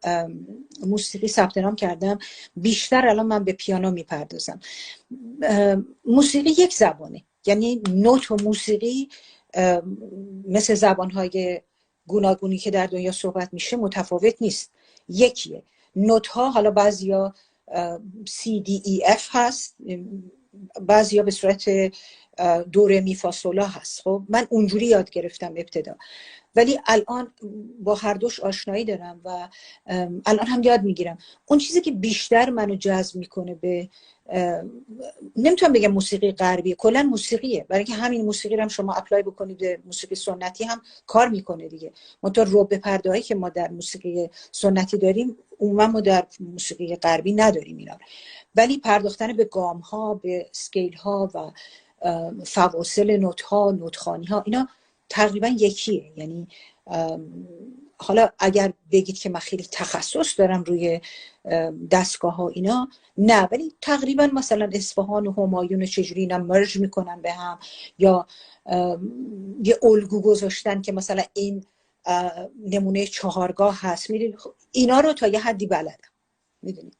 موسیقی ثبت نام کردم. بیشتر الان من به پیانو میپردازم. موسیقی یک زبانه، یعنی نوت و موسیقی مثل زبانهای گوناگونی که در دنیا صحبت میشه متفاوت نیست، یکیه. نوت ها حالا بعضیا C D E F هست، بعضیا به صورت دو ره می فا صول لا هست. خب من اونجوری یاد گرفتم ابتدا، ولی الان با هر دوش آشنایی دارم و الان هم یاد میگیرم. اون چیزی که بیشتر منو جذب میکنه به، نمیتونم بگم موسیقی غربی، کلا موسیقیه، برای اینکه همین موسیقی رو هم شما اپلای بکنید به موسیقی سنتی هم کار میکنه دیگه. منتها ربع پرده‌ای که ما در موسیقی سنتی داریم عموما ما در موسیقی غربی نداریم اینا، ولی پرداختن به گام ها، به اسکیل ها و فواصل نوت ها، نوت خوانی ها، اینا تقریبا یکیه. یعنی حالا اگر بگید که من خیلی تخصص دارم روی دستگاه ها اینا، نه، ولی تقریبا مثلا اصفهان و همایون چجوری اینا مرج میکنن به هم، یا یه الگو گذاشتن که مثلا این نمونه چهارگاه هست، میدونید اینا رو تا یه حدی بلدم، میدونید.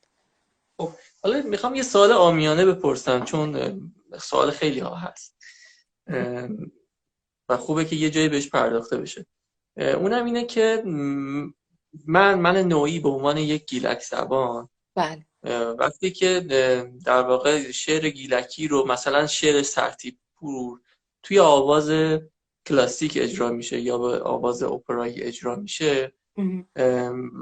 خب حالا میخوام یه سوال عامیانه بپرسم، چون سوال خیلی ها هست و خوبه که یه جایی بهش پرداخته بشه. اونم اینه که من نوعی به عنوان یک گیلک زبان، بله، وقتی که در واقع شعر گیلکی رو مثلا شعر سرتیپ پور توی آواز کلاسیک اجرا میشه یا به آواز اپرایی اجرا میشه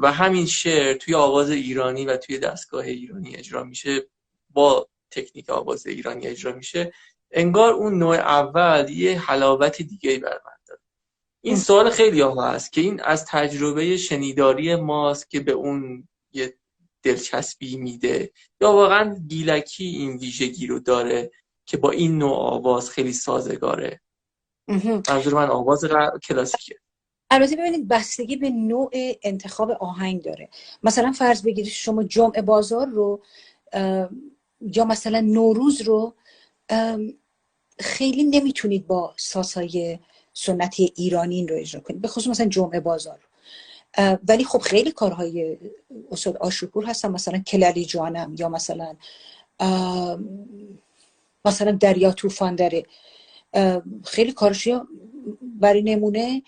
و همین شعر توی آواز ایرانی و توی دستگاه ایرانی اجرا میشه، با تکنیک آواز ایرانی اجرا میشه، انگار اون نوع اول یه حلاوت دیگه‌ای بر من داره. این سوال خیلی ها هست که این از تجربه شنیداری ماست که به اون یه دلچسبی میده، یا واقعا گیلکی این ویژگی رو داره که با این نوع آواز خیلی سازگاره؟ منظور من آواز کلاسیکه. البته ببینید بستگی به نوع انتخاب آهنگ داره. مثلا فرض بگیرید شما جمعه بازار رو یا مثلا نوروز رو خیلی نمیتونید با سازهای سنتی ایرانی رو اجرا کنید، به خصوص مثلا جمعه بازار. ولی خب خیلی کارهای استاد آشوپور هستن، مثلا کلالی جانم، یا مثلا دریا طوفان داره، خیلی کارشی. برای نمونه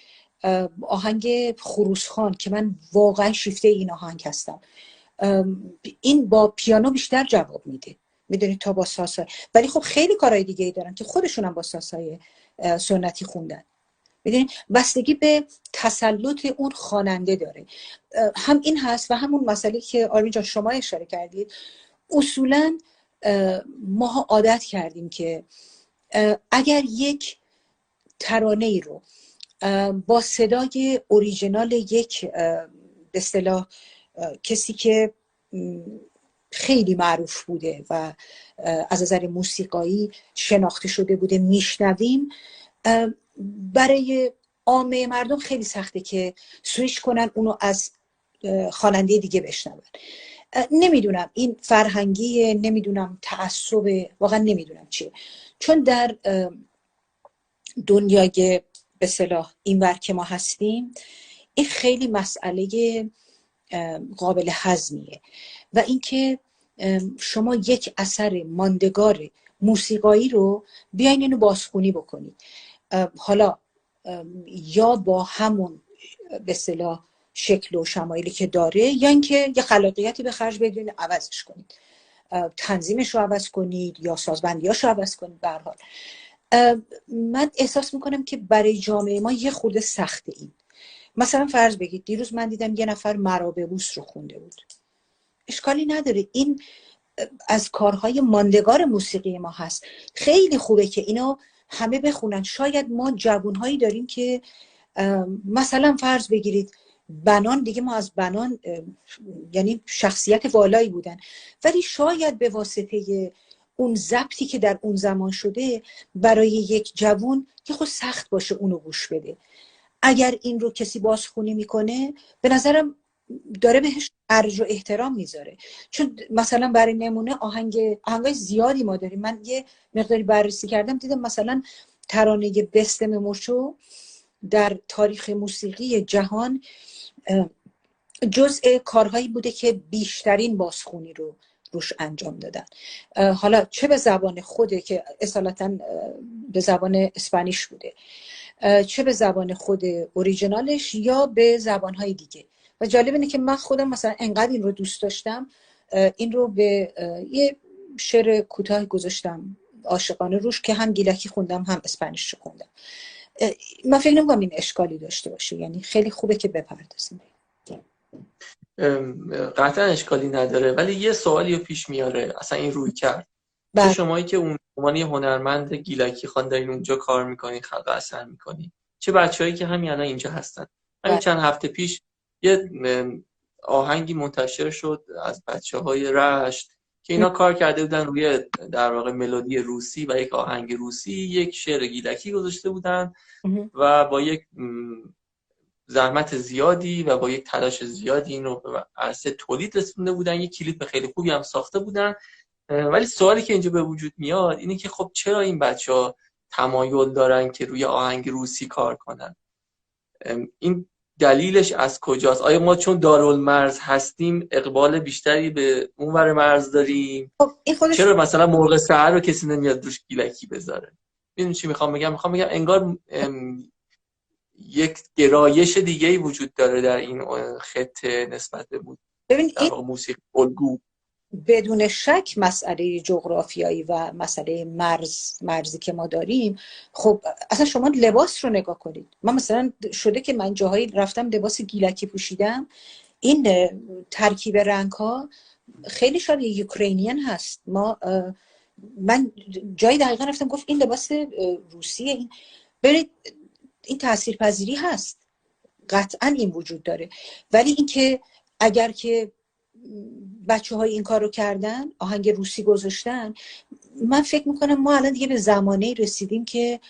آهنگ خروسخان که من واقعا شیفته این آهنگ هستم، این با پیانو بیشتر جواب میده، میدونید، تا با سازهای. ولی خب خیلی کارهای دیگه ای دارن که خودشون هم با سازهای سنتی خوندن. میدونید بستگی به تسلط اون خواننده داره. هم این هست و همون مسئله که آرمین جان شما اشاره کردید، اصولا ما عادت کردیم که اگر یک ترانه ای رو با صدای اوریجینال یک به اصطلاح کسی که خیلی معروف بوده و از نظر موسیقایی شناخته شده بوده میشنویم، برای عامه مردم خیلی سخته که سویچ کنن اونو از خواننده دیگه بشنون. نمیدونم این فرهنگیه، نمیدونم تعصبه، واقعا نمیدونم چیه، چون در دنیای به اصطلاح اینور که ما هستیم این خیلی مسئله قابل هضمیه و اینکه شما یک اثر ماندگار موسیقایی رو بیاین اینو بازخونی بکنید، حالا یا با همون به اصطلاح شکل و شمایلی که داره، یا اینکه یه خلاقیتی به خرج بدین عوضش کنید. تنظیمش رو عوض کنید یا سازبندیاش رو عوض کنید. به هر حال من احساس میکنم که برای جامعه ما یه خورده سخته این. مثلا فرض بگید دیروز من دیدم یه نفر مراببوس رو خونده بود. اشکالی نداره، این از کارهای ماندگار موسیقی ما هست. خیلی خوبه که اینو همه بخونن. شاید ما جوانهایی داریم که مثلا فرض بگیرید بنان، دیگه ما از بنان یعنی شخصیت والایی بودن، ولی شاید به واسطه اون ضبطی که در اون زمان شده برای یک جوان که خود سخت باشه اونو گوش بده. اگر این رو کسی بازخونی میکنه به نظرم داره بهش ارج و احترام میذاره. چون مثلا برای نمونه آهنگای زیادی ما داریم. من یه مقداری بررسی کردم، دیدم مثلا ترانه بست مموشو در تاریخ موسیقی جهان جزء کارهایی بوده که بیشترین بازخونی رو روش انجام دادن. حالا چه به زبان خوده که اصالتا به زبان اسپانیش بوده، چه به زبان خود اوریجینالش یا به زبانهای دیگه. و جالب اینه که من خودم مثلا انقدر این رو دوست داشتم این رو به یه شعر کوتاه گذاشتم عاشقانه روش که هم گیلکی خوندم هم اسپانیش خوندم. من فکر نمی‌کنم این اشکالی داشته باشه، یعنی خیلی خوبه که بپردازیم. قطعا اشکالی نداره، ولی یه سوالی رو پیش میاره اصلا این روی کرد. چه بعد شمایی که اون عنوان یه هنرمند گیلکی خوان دارین اونجا کار میکنین، خلق اثر میکنین، چه بچه‌هایی که همین الان اینجا هستن. همین چند هفته پیش یه آهنگی منتشر شد از بچه‌های رشت که اینا کار کرده بودن روی در واقع ملودی روسی و یک آهنگ روسی یک شعر گیلکی گذاشته بودن و با یک زحمت زیادی و با یک تلاش زیادی این رو به عرصه تولید رسونده بودن. یک کلیپ خیلی خوبی هم ساخته بودن. ولی سوالی که اینجا به وجود میاد اینه که خب چرا این بچه‌ها تمایل دارن که روی آهنگ روسی کار کنن؟ این دلیلش از کجاست؟ آیا ما چون دارالمرز هستیم اقبال بیشتری به اونور مرز داریم؟ چرا مثلا مرغ سحر رو کسی نمیاد روش گیلکی بذاره؟ میدونی چی میخوام بگم انگار یک گرایش دیگه‌ای وجود داره در این خطه نسبت به موسیقی الگو. بدون شک مسئله جغرافیایی و مسئله مرزی که ما داریم. خب اصلا شما لباس رو نگاه کنید. من مثلا شده که من جاهایی رفتم لباس گیلکی پوشیدم، این ترکیب رنگ ها خیلی شبیه یوکرینین هست. من جایی دقیقا رفتم گفت این لباس روسیه. این برید، این تاثیرپذیری هست، قطعا این وجود داره. ولی اینکه اگر که بچه‌های این کارو کردن، آهنگ روسی گذاشتن، من فکر میکنم ما الان دیگه به زمانه رسیدیم که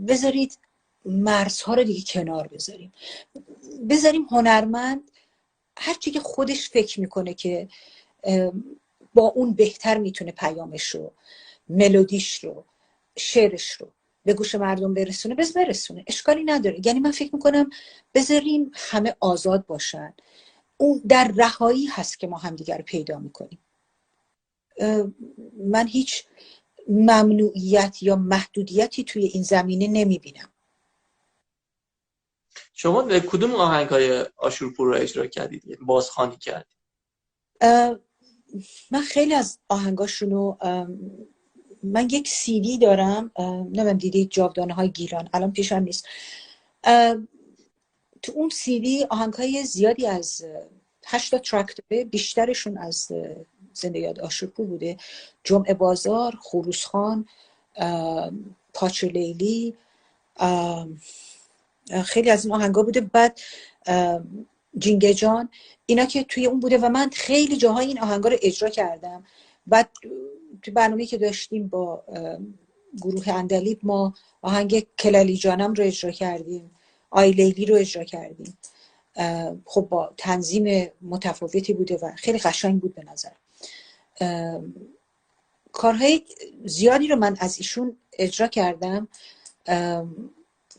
بذارید مرزها رو دیگه کنار بذاریم هنرمند هرچی که خودش فکر میکنه که با اون بهتر میتونه پیامش رو، ملودیش رو، شعرش رو به گوش مردم برسونه، برسونه. اشکالی نداره. یعنی من فکر میکنم بذاریم همه آزاد باشن. اون در رهایی هست که ما همدیگر رو پیدا میکنیم. من هیچ ممنوعیت یا محدودیتی توی این زمینه نمیبینم. شما کدوم آهنگ‌های آشورپور رو اجرا کردید؟ بازخوانی کردید؟ من خیلی از آهنگاشونو، من یک CD دارم، نمیدونم دیدید، جاودانه های گیلان، الان پیشم نیست. تو اون CD آهنگ‌های زیادی از 8 ترک داره، بیشترشون از زنده یاد آشورپور بوده. جمعه بازار، خروسخان، پاچه لیلی، خیلی از این آهنگا بوده. بعد جینگه جان، اینا که توی اون بوده و من خیلی جاهای این آهنگا رو اجرا کردم. بعد تو برنامه‌ای که داشتیم با گروه اندلیب ما آهنگ کلالی جانم رو اجرا کردیم، آی لیلی رو اجرا کردیم. خب با تنظیم متفاوتی بوده و خیلی قشنگ بود به نظر. کارهای زیادی رو من از ایشون اجرا کردم.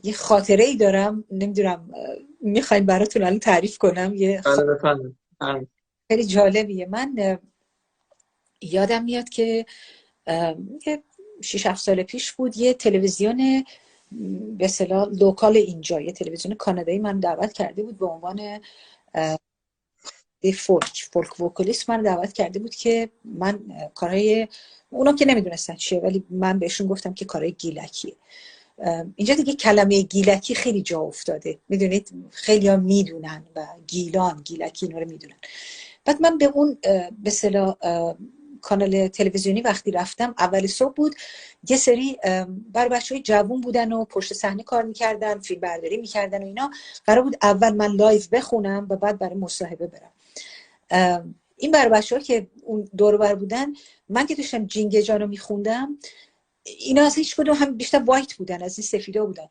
یه خاطره ای دارم، نمیدونم میخواین براتون الان تعریف کنم. یه خیلی جالبیه. من یادم میاد که 6-7 سال پیش بود، یه تلویزیون به اصطلاح لوکال اینجا، یه تلویزیون کانادایی من دعوت کرده بود به عنوان فولک وکالیست من دعوت کرده بود که من کارهای اونا که نمیدونستن چیه، ولی من بهشون گفتم که کارهای گیلکیه. اینجا دیگه کلمه گیلکی خیلی جا افتاده، میدونید خیلی ها میدونن و گیلکی اینا رو میدونن. بعد من به اون به اصطلاح کانال تلویزیونی وقتی رفتم، اول صبح بود، یه سری بر بچه‌های جوون بودن و پشت صحنه کار میکردن، فیلم برداری میکردن و اینا. قرار بود اول من لایو بخونم و بعد برای مصاحبه برم. این بر بچه‌ها که اون دور و بر بودن، من که داشتم جینگه جانو میخوندم، اینا از هیچ کدوم هم بیشتر وایت بودن، از این سفیدا بودن.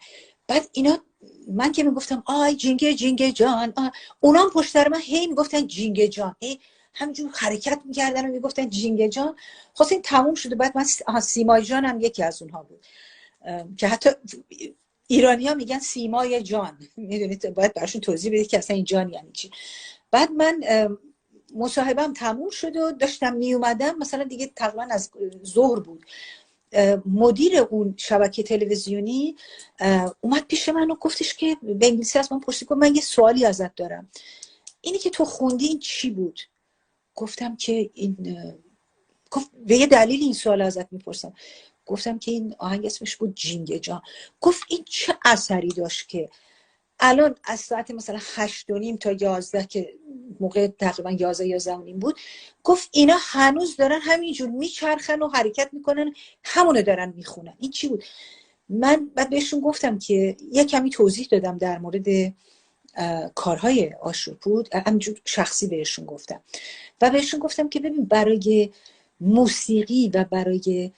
بعد اینا من که میگفتم آی جینگه جان، اونا هم پشت سر من هی میگفتن جینگه جان، همینجور حرکت میکردن و میگفتن جینگه جان. خلاص این تموم شد. بعد من سیمای جان هم یکی از اونها بود که حتی ایرانی‌ها میگن سیمای جان، میدونید باید براشون توضیح بدید که اصلا این جان یعنی چی. بعد من مصاحبه‌ام تموم شد و داشتم میومدم، مثلا دیگه تقریبا از ظهر بود، مدیر اون شبکه تلویزیونی اومد پیش من و گفتش که به انگلیسی از من پرسید، گفت من یه سوالی ازت دارم، اینی که تو خوندی این چی بود؟ گفتم که این گفت به یه دلیل این سوال ازت میپرسم. گفتم که این آهنگ اسمش بود جینگه جان. گفت این چه اثری داشت که الان از ساعت مثلا 8:30 تا 11 که موقع تقریبا 11 بود، گفت اینا هنوز دارن همینجور میچرخن و حرکت میکنن، همونو دارن میخونن. این چی بود؟ من بعد بهشون گفتم که یه کمی توضیح دادم در مورد کارهای آشورپور، همینجور شخصی بهشون گفتم و بهشون گفتم که ببین، برای موسیقی و برای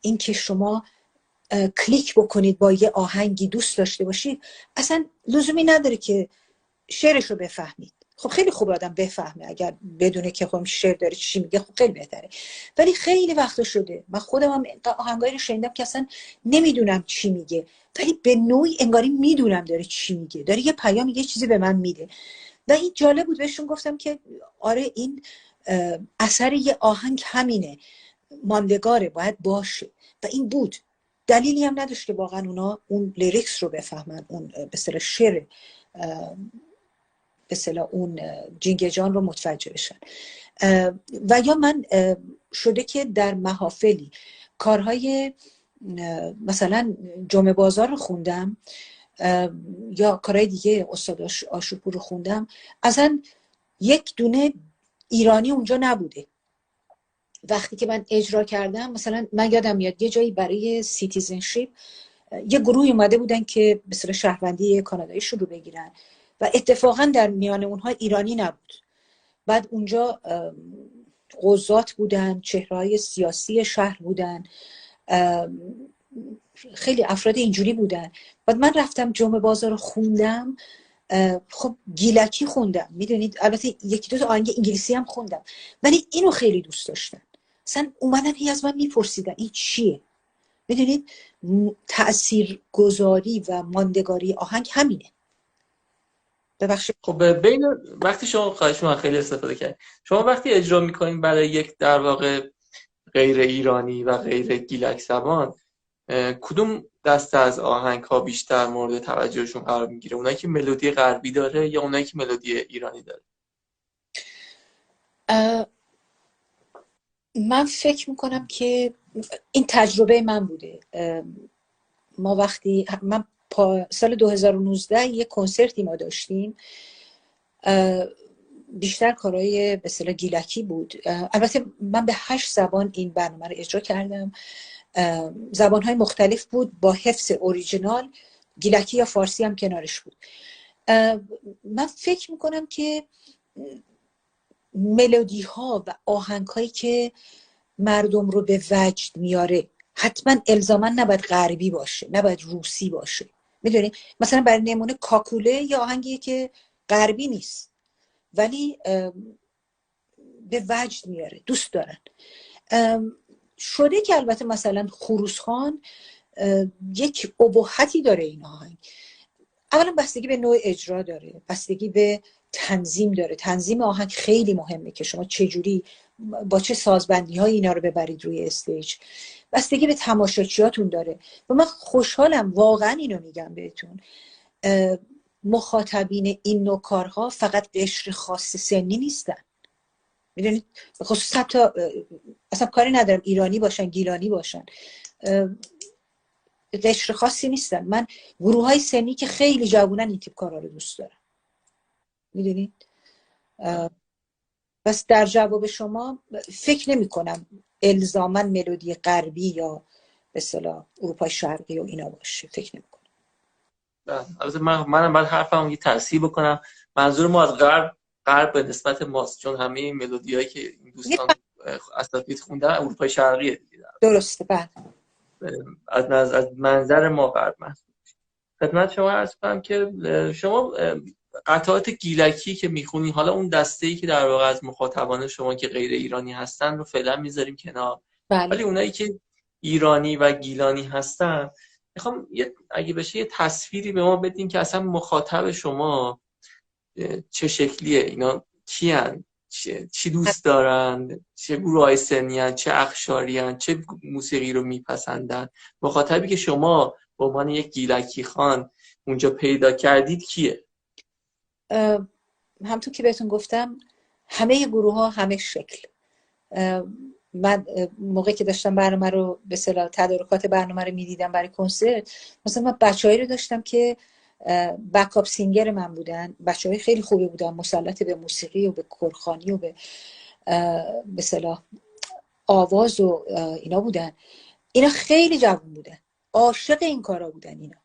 اینکه شما کلیک بکنید با یه آهنگی دوست داشته باشید، اصلا لزومی نداره که شعرش رو بفهمید. خب خیلی خوب آدم بفهمه، اگر بدونه که خب شعر داره چی میگه خب خیلی بهتره، ولی خیلی وقت شده من خودم هم آهنگایی رو شنیدم که اصلا نمیدونم چی میگه، ولی به نوعی انگاری میدونم داره چی میگه، داره یه پیام، یه چیزی به من میده. و این جالب بود. بهشون گفتم که آره این اثر یه آهنگ همینه، ماندگاره، باید باشه. و این بود، دلیلی هم نداشت که واقعا اونا اون لیریکس رو بفهمن، اون به اصطلاح شعر، به اصطلاح اون جینگه جان رو متوجه بشن. و یا من شده که در محافلی کارهای مثلا جمعه بازار رو خوندم یا کارهای دیگه استاد آشورپور رو خوندم، اصلا یک دونه ایرانی اونجا نبوده. وقتی که من اجرا کردم، مثلا من یادم میاد یه جایی برای سیتیزنشیپ یه گروه اومده بودن که به صورت شهروندی کانادایی شروع بگیرن و اتفاقا در میان اونها ایرانی نبود. بعد اونجا قضات بودن، چهره‌های سیاسی شهر بودن، خیلی افراد اینجوری بودن. بعد من رفتم جمعه بازار رو خوندم، خب گیلکی خوندم، میدونید، البته یکی دو تا آهنگ انگلیسی هم خوندم، ولی اینو خیلی دوست داشتن. اصلا اومدن هی از من میپرسیدن این چیه. میدونید تأثیر گذاری و ماندگاری آهنگ همینه. ببخشید. خب بین وقتی شما، خواهش من خیلی استفاده کردید، شما وقتی اجرا میکنین برای یک در واقع غیر ایرانی و غیر گیلک زبان، کدوم دسته از آهنگ ها بیشتر مورد توجهشون قرار میگیره؟ اونایی که ملودی غربی داره یا اونایی که ملودی ایرانی داره؟ من فکر میکنم که این تجربه من بوده. ما وقتی من سال 2019 یه کنسرتی ما داشتیم، بیشتر کارهای به اصطلاح گیلکی بود. البته من به 8 زبان این برنامه رو اجرا کردم، زبانهای مختلف بود با حفظ اوریجینال، گیلکی یا فارسی هم کنارش بود. من فکر میکنم که ملودی ها و آهنگ هایی که مردم رو به وجد میاره حتما الزاما نباید غربی باشه، نباید روسی باشه. میدونی مثلا برای نمونه کاکوله یا آهنگی که غربی نیست ولی به وجد میاره، دوست دارن. شده که البته مثلا خروسخان یک ابهتی داره این آهنگ. اولا بستگی به نوع اجرا داره، بستگی به تنظیم داره. تنظیم آهنگ خیلی مهمه که شما چجوری با چه سازبندی های اینا رو ببرید روی استیج. بستگی به تماشاچیاتون داره. و من خوشحالم، واقعا اینو میگم بهتون، مخاطبین این نوع کارها فقط قشر خاص سنی نیستن. میدونید خصوصا تا اصلا کاری ندارم ایرانی باشن گیلانی باشن، قشر خاصی نیستن. من گروه های سنی که خیلی جوونن این تیپ کارها رو دوست دارم. میدونید بس در جواب شما فکر نمی کنم الزاما ملودی غربی یا به اصطلاح اروپای شرقی و اینا باشه، فکر نمی کنم. البته منم باید حرفم یه تصحیح بکنم. منظور ما از غرب به نسبت ماست، چون همه این ملودیایی که این دوستان اساتید خوندن اروپای شرقیه دیگه. درسته. بعد از منظر ما غرب محسوب میشه. خدمت شما عرض کنم که شما قطعات گیلکی که میخونین، حالا اون دسته‌ای که در واقع از مخاطبان شما که غیر ایرانی هستن رو فعلا میذاریم کنار، ولی اونایی که ایرانی و گیلانی هستن میخوام اگه بشه یه تصویری به ما بدین که اصلا مخاطب شما چه شکلیه، اینا کیان، چی دوست دارن، چه گروهای سنی هن، چه اقشاری هن، چه موسیقی رو میپسندن. مخاطبی که شما به عنوان یک گیلکی خان اونجا پیدا کردید کیه؟ همونطور که بهتون گفتم همه گروه ها همه شکل. من موقعی که داشتم برنامه رو به اصطلاح تدارکات برنامه رو میدیدم برای کنسرت، مثلا من بچه‌هایی رو داشتم که بکاپ سینگر من بودن، بچه‌های خیلی خوبی بودن، مسلط به موسیقی و به کورخوانی و به اصطلاح آواز و اینا بودن. اینا خیلی جوان بودن، عاشق این کارا بودن، اینا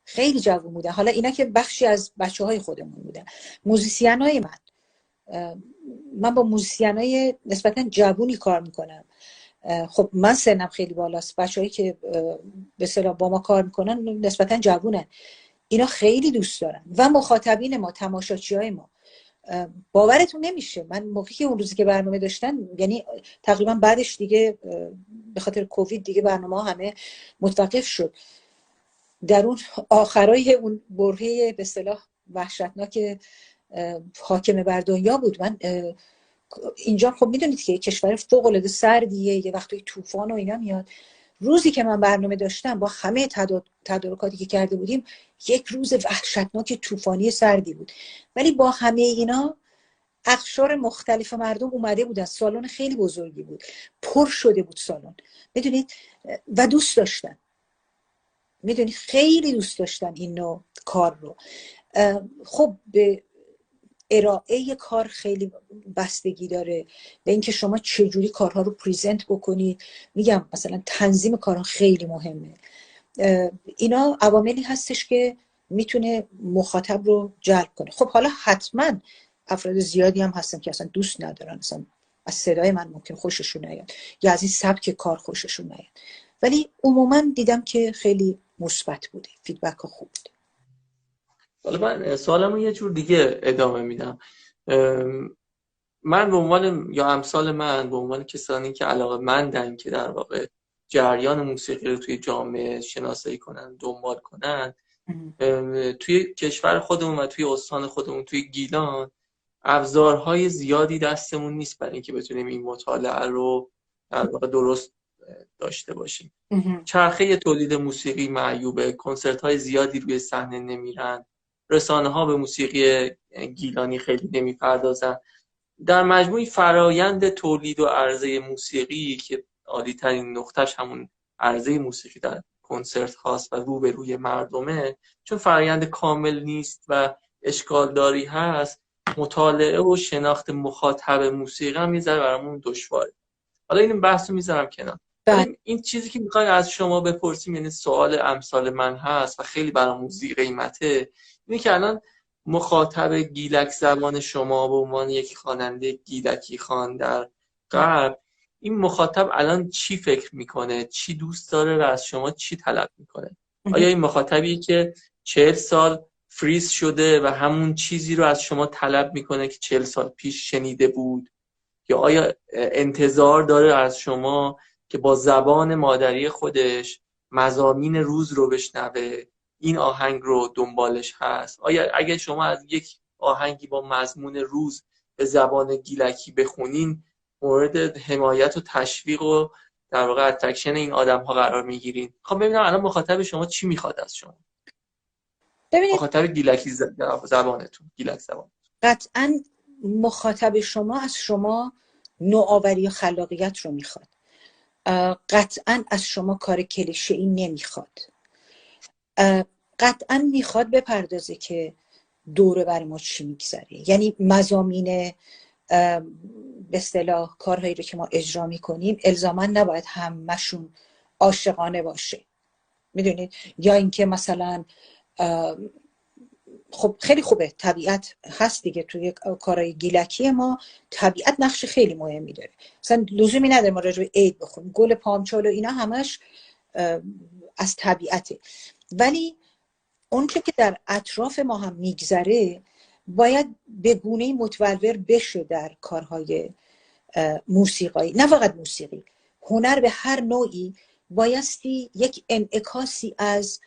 خیلی جوان بودن. حالا اینا که بخشی از بچه‌های خودمون بودن. موزیسینای من با موزیسینای نسبتا جوونی کار میکنم. خب من سنم خیلی بالاست، بچه‌هایی که به اصطلاح با ما کار میکنن نسبتا جوونن. اینا خیلی دوست دارن و مخاطبین ما، تماشاچیای ما. باورتون نمیشه من موقعی که اون روزی که برنامه داشتن، یعنی تقریبا بعدش دیگه به خاطر کووید دیگه برنامه ها همه متوقف شد، در اون آخرای اون برهه به اصطلاح وحشتناک حاکم بر دنیا بود. من اینجا خب میدونید که کشور فوق العاده سردیه، یه وقتی طوفان و اینا میاد. روزی که من برنامه داشتم با همه تدارکاتی که کرده بودیم، یک روز وحشتناک طوفانی سردی بود، ولی با همه اینا اقشار مختلف مردم اومده بودن. سالن خیلی بزرگی بود، پر شده بود سالن، میدونید، و دوست داشتن. میدونید خیلی دوست داشتن این نوع کار رو. خب به ارائه کار خیلی بستگی داره به اینکه شما چجوری کارها رو پریزنت بکنید. میگم مثلا تنظیم کارها خیلی مهمه. اینا عواملی هستش که میتونه مخاطب رو جلب کنه. خب حالا حتما افراد زیادی هم هستن که اصلا دوست ندارن، اصلا از صدای من ممکن خوششون نیاد یا از این سبک کار خوششون نیاد، ولی عموما دیدم که خیلی مثبت بوده، فیدبک ها خوب بوده. حالا من سوالمو یه جور دیگه ادامه میدم. من به عنوان یا امثال من به عنوان کسانی که علاقه‌مندن که در واقع جریان موسیقی رو توی جامعه شناسایی کنن، دنبال کنن، توی کشور خودمون و توی استان خودمون توی گیلان ابزارهای زیادی دستمون نیست برای اینکه بتونیم این مطالعه رو در واقع درست داشته باشیم. چرخه تولید موسیقی معیوبه، کنسرت‌های زیادی روی صحنه نمیرن، رسانه‌ها به موسیقی گیلانی خیلی نمیپردازن. در مجموع فرایند تولید و عرضه موسیقی که عالی ترین نقطهش همون عرضه موسیقی در کنسرت هاست و روبروی مردمه، چون فرایند کامل نیست و اشکال داری هست، مطالعه و شناخت مخاطب موسیقی هم میذاره برامون دشواره. حالا این بحث رو میذارم کنار. این چیزی که میخوای از شما بپرسیم، یعنی سوال امثال من هست و خیلی برامون زی قیمته، اینه که الان مخاطب گیلک زبان شما به عنوان یک خواننده گیلکی خوان در غرب، این مخاطب الان چی فکر میکنه، چی دوست داره و از شما چی طلب میکنه؟ آیا این مخاطبی که 40 سال فریز شده و همون چیزی رو از شما طلب میکنه که 40 سال پیش شنیده بود، یا آیا انتظار داره از شما که با زبان مادری خودش مضامین روز رو بشنوه، این آهنگ رو دنبالش هست؟ آیا اگه شما از یک آهنگی با مضمون روز به زبان گیلکی بخونین، مورد حمایت و تشویق و در واقع اترکشن این آدم ها قرار میگیرین؟ خب ببینم الان مخاطب شما چی میخواد از شما. ببینید مخاطب گیلکی زبانتون، گیلک زبان. قطعا مخاطب شما از شما نوآوری و خلاقیت رو میخواد، قطعا از شما کار کلیشه‌ای نمیخواد، قطعا میخواد بپردازه که دوره بر ما چی میگذره. یعنی مضامین به اصطلاح کارهایی رو که ما اجرا میکنیم الزاما نباید همشون عاشقانه باشه، میدونید، یا اینکه مثلا خب خیلی خوبه طبیعت هست دیگه، توی کارهای گیلکی ما طبیعت نقش خیلی مهمی داره، مثلا لزومی نداره ما راجع به عید بخونیم، گل پامچال و اینا همش از طبیعته، ولی اون که در اطراف ما هم میگذره باید به گونه‌ای متولور بشه در کارهای موسیقایی. نه فقط موسیقی، هنر به هر نوعی بایستی یک انعکاسی از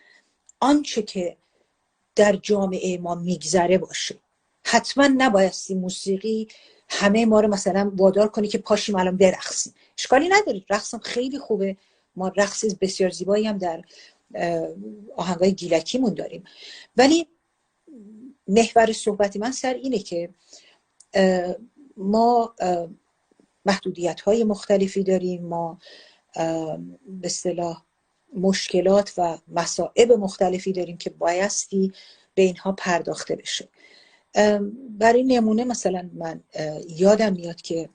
آنچه که در جامعه ما میگذره باشه. حتما نبایستی موسیقی همه ما رو مثلا وادار کنی که پاشیم الان برقصیم، اشکالی نداره، رقصم خیلی خوبه، ما رقص بسیار زیبایی هم در آهنگای گیلکیمون داریم، ولی محور صحبت من سر اینه که ما محدودیت‌های مختلفی داریم، ما به اصطلاح مشکلات و مصائب مختلفی داریم که بایستی به اینها پرداخته بشه. برای نمونه مثلا من یادم میاد که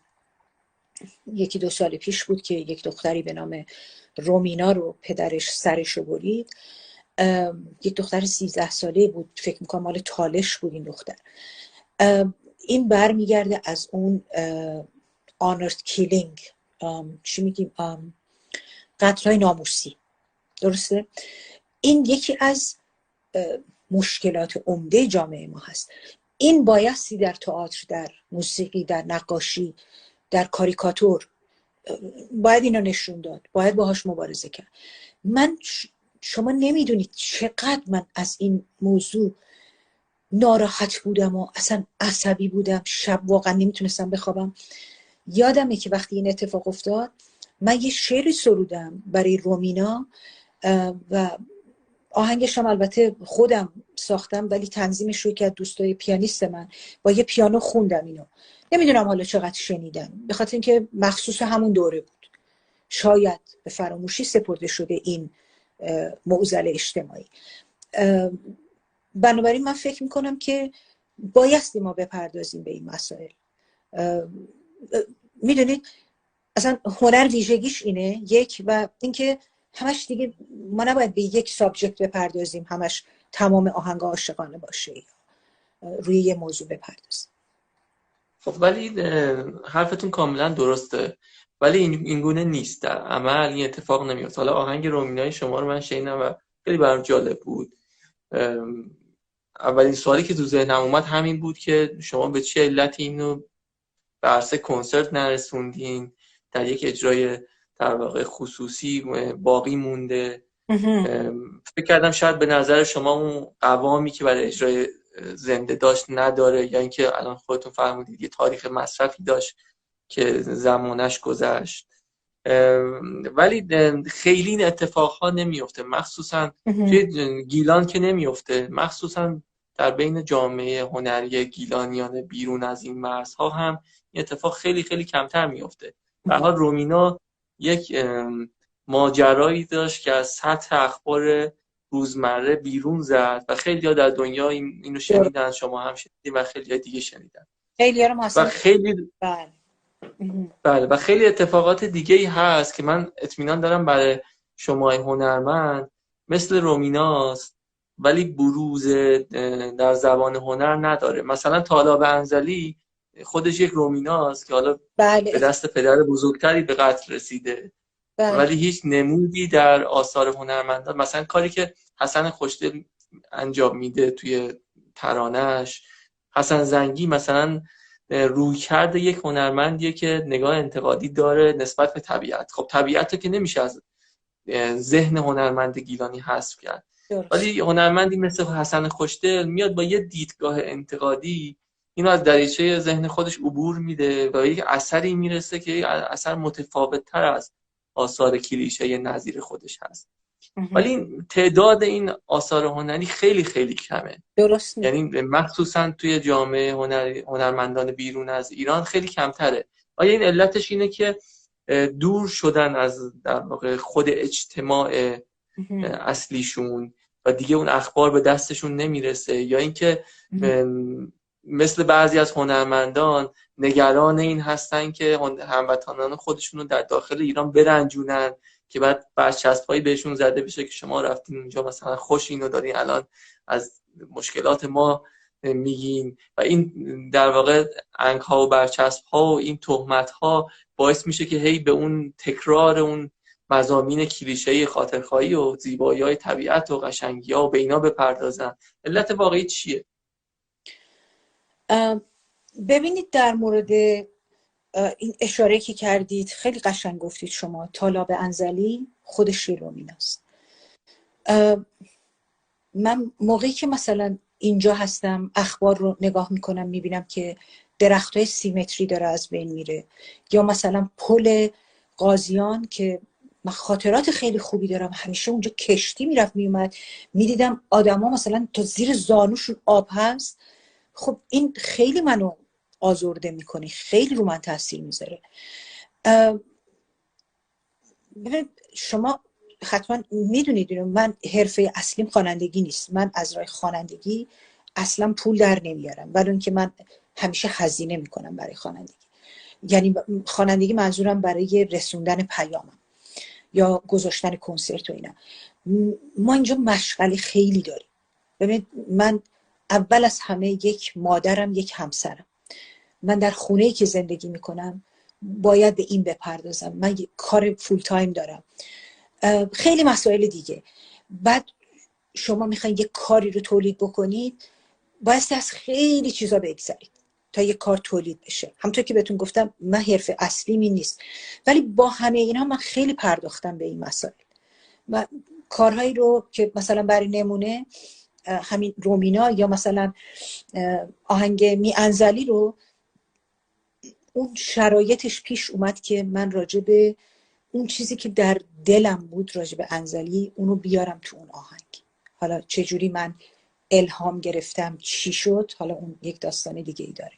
1-2 سال پیش بود که یک دختری به نام رومینا رو پدرش سرشو برید، یک دختر 13 ساله بود، فکر میکنم مال تالش بود این دختر. این برمیگرده از اون honored killing، چی میگیم، قتل‌های ناموسی، درسته؟ این یکی از مشکلات عمده جامعه ما هست. این بایستی در تئاتر، در موسیقی، در نقاشی، در کاریکاتور باید اینو نشون داد، باید باهاش مبارزه کرد. شما نمیدونید چقدر من از این موضوع ناراحت بودم و اصلا عصبی بودم، شب واقعا نمیتونستم بخوابم. یادمه که وقتی این اتفاق افتاد من یه شعری سرودم برای رومینا و آهنگش هم البته خودم ساختم، ولی تنظیمش رو که از دوستای پیانیست من با یه پیانو خوندم اینو. نمیدونم حالا چقدر شنیدن، به خاطر اینکه مخصوص همون دوره بود، شاید به فراموشی سپرده شده این معضل اجتماعی. بنابراین من فکر میکنم که بایستی ما بپردازیم به این مسائل. میدونید اصلا هنر ویژگیش اینه، یک، و اینکه همش دیگه ما نباید به یک سابجکت بپردازیم، همش تمام آهنگ عاشقانه باشه یا روی یه موضوع بپردازیم. خب ولی حرفتون کاملا درسته، ولی این گونه نیست، در عمل این اتفاق نمیفته. حالا آهنگ رومینای شما رو من شنیدم و خیلی برام جالب بود. اولین سوالی که تو ذهنم اومد همین بود که شما به چه علتی اینو به عرصه کنسرت نرسوندین، در یک اجرای در واقع خصوصی باقی مونده. فکر کردم شاید به نظر شما اون قوامی که برای اجرای زنده داشت نداره، یا اینکه الان خودتون فرمودید یه تاریخ مصرفی داشت که زمانش گذشت. ولی خیلی این اتفاقها نمیفته، مخصوصا توی گیلان که نمیفته، مخصوصا در بین جامعه هنری گیلانیان بیرون از این مرزها هم این اتفاق خیلی خیلی کمتر میفته. به هر حال رومینا یک ماجرایی داشت که از سطح اخبار روزمره بیرون زد و خیلی‌ها در دنیا اینو شنیدن، شما هم شنیدین و خیلی‌ها دیگه شنیدن. و خیلی بله و خیلی اتفاقات دیگه‌ای هست که من اطمینان دارم برای شما هنرمند مثل رومیناست ولی بروز در زبان هنر نداره. مثلا طالاب انزلی خودش یک رومیناست که حالا به دست پدر بزرگتری به قتل رسیده، ولی هیچ نمودی در آثار هنرمندان، مثلا کاری که حسن خوشدل انجام میده توی ترانه‌اش، حسن زنگی مثلا روی کرده یک هنرمندیه که نگاه انتقادی داره نسبت به طبیعت. خب طبیعت رو که نمیشه از ذهن هنرمند گیلانی حذف کرد، ولی هنرمندی مثل حسن خوشدل میاد با یه دیدگاه انتقادی اینو از دریچه ذهن خودش عبور میده و یک اثری میرسه که اثر متفاوت تر از آثار کلیشه نظیر خودش هست. ولی تعداد این آثار هنری خیلی خیلی کمه. درست. یعنی مخصوصا توی جامعه هنرمندان بیرون از ایران خیلی کمتره. آیا این علتش اینه که دور شدن از در واقع خود اجتماع اصلیشون و دیگه اون اخبار به دستشون نمیرسه، یا اینکه مثل بعضی از هنرمندان نگران این هستن که هموطنان خودشون رو در داخل ایران برنجونن که بعد برچسب‌هایی بهشون زده بشه که شما رفتین اونجا مثلا خوش اینو دارین، الان از مشکلات ما میگین، و این در واقع انگ‌ها و برچسب‌ها و این تهمت‌ها باعث میشه که هی به اون تکرار اون مضامین کلیشه‌ای خاطرخواهی و زیبایی‌های طبیعت و قشنگی‌ها و به اینا بپردازن. علت واقعی چیه؟ ببینید، در مورد این اشاره که کردید خیلی قشنگ گفتید شما. طالاب انزلی خودش رومیناست. من موقعی که مثلا اینجا هستم اخبار رو نگاه میکنم میبینم که درختای سیمتری داره از بین میره، یا مثلا پل قاضیان که من خاطرات خیلی خوبی دارم، همیشه اونجا کشتی میرفت میومد، میدیدم آدما مثلا تا زیر زانوشون آب هست. خب این خیلی منو آزرده میکنه، خیلی رو من تاثیر میذاره. ببینید شما حتما میدونید من حرفه اصلیم خوانندگی نیست. من از راه خوانندگی اصلا پول در نمیارم، ولی اینکه من همیشه هزینه میکنم برای خوانندگی. یعنی خوانندگی منظورم برای رسوندن پیامم یا گذاشتن کنسرت و اینا. ما اینجا مشغله خیلی داریم. ببینید من اول از همه یک مادرم، یک همسرم. من در خونه‌ای که زندگی میکنم باید به این بپردازم. من یک کار فول تایم دارم، خیلی مسائل دیگه. بعد شما میخواین یک کاری رو تولید بکنید، باید از خیلی چیزا بگذرید تا یک کار تولید بشه. همونطور که بهتون گفتم من حرف اصلیم این نیست، ولی با همه اینا من خیلی پرداختم به این مسائل. و کارهایی رو که مثلا برای نمونه همین رومینا یا مثلا آهنگ می انزلی رو، اون شرایطش پیش اومد که من راجع به اون چیزی که در دلم بود راجع به انزلی اونو بیارم تو اون آهنگ. حالا چجوری من الهام گرفتم، چی شد، حالا اون یک داستان دیگه ای داره.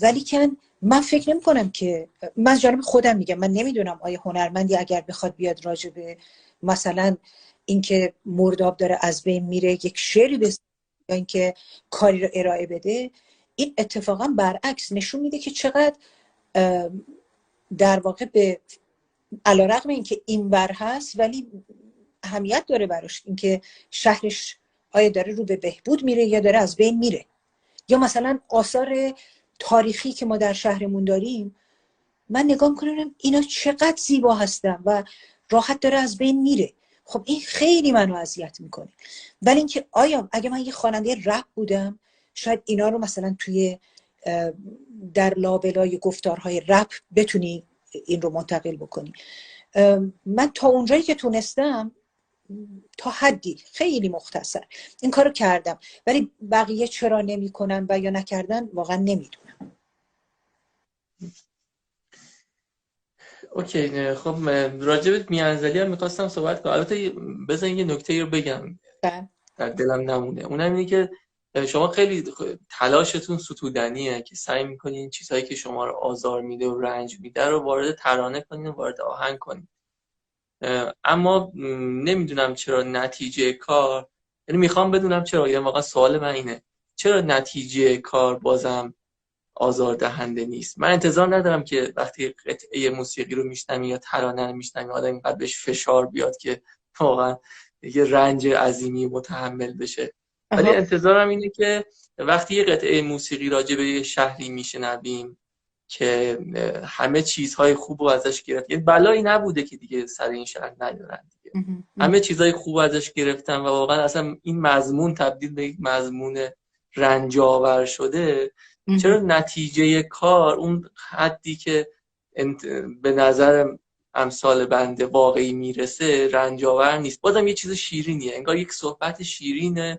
ولی که من فکر نمی کنم که، من جانب خودم میگم، من نمیدونم آیا هنرمندی اگر بخواد بیاد راجع به مثلا اینکه مرداب داره از بین میره یک شعری بزنه یا اینکه کاری رو ارائه بده، این اتفاقا برعکس نشون میده که چقدر در واقع به علیرغم اینکه اینور هست ولی اهمیت داره براش اینکه شهرش آیا داره رو به بهبود میره یا داره از بین میره. یا مثلا آثار تاریخی که ما در شهرمون داریم، من نگاه میکنم اینا چقدر زیبا هستن و راحت داره از بین میره. خب این خیلی منو اذیت میکنه. ولی اینکه آیا اگه من یه خواننده رپ بودم شاید اینا رو مثلا توی در لابلای گفتارهای رپ بتونی این رو منتقل بکنی. من تا اونجایی که تونستم تا حدی خیلی مختصر این کارو کردم، ولی بقیه چرا نمی کنن و یا نکردن واقعا نمیدونم. اوکی، خب راجب میانزلی هم میخواستم صحبت کنم. البته بذارین یه نکته رو بگم در دلم نمونه. اونم اینه که شما خیلی تلاشتون ستودنیه که سعی میکنین چیزهایی که شما رو آزار میده و رنج میده رو وارد ترانه کنین و وارد آهنگ کنین، اما نمیدونم چرا نتیجه کار، یعنی میخوام بدونم چرا، یعنی واقعا سوال من اینه چرا نتیجه کار بازم آزاردهنده نیست. من انتظار ندارم که وقتی قطعه موسیقی رو میشنم یا ترانه رو میشنم آدم اینقدر بهش فشار بیاد که واقعا یه رنج عظیمی متحمل بشه، ولی انتظارم اینه که وقتی یه قطعه موسیقی راجع به یه شهری میشنویم که همه چیزهای خوب رو ازش گرفت، یعنی بلایی نبوده که دیگه سر این شهر نیارن دیگه، همه چیزهای خوب ازش گرفتن و واقعا اصلا این مضمون تبدیل به یک مضمون رنجاور شده، چرا نتیجه کار اون حدی که به نظر امثال بنده واقعی میرسه رنجاور نیست؟ بازم یه چیز شیرینیه، انگار یک صحبت شیرین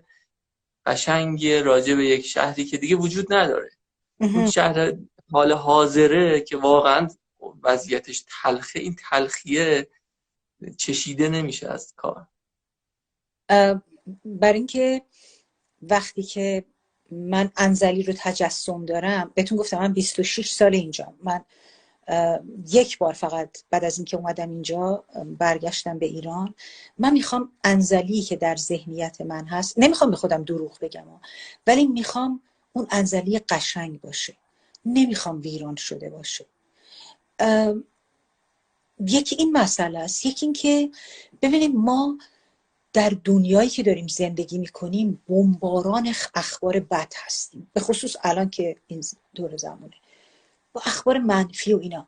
قشنگیه راجع به یک شهری که دیگه وجود نداره. اون شهر حال حاضره که واقعا وضعیتش تلخه، این تلخیه چشیده نمیشه از کار؟ بر اینکه وقتی که من انزلی رو تجسم دارم، بهتون گفتم من 26 سال اینجا، من یک بار فقط بعد از اینکه اومدم اینجا برگشتم به ایران. من میخوام انزلی که در ذهنیت من هست، نمیخوام به خودم دروغ بگم ولی میخوام اون انزلی قشنگ باشه، نمیخوام ویران شده باشه. یکی این مسئله است. یکی این که ببینیم ما در دنیایی که داریم زندگی میکنیم بمباران اخبار بد هستیم، به خصوص الان که این دور زمانه با اخبار منفی و اینا.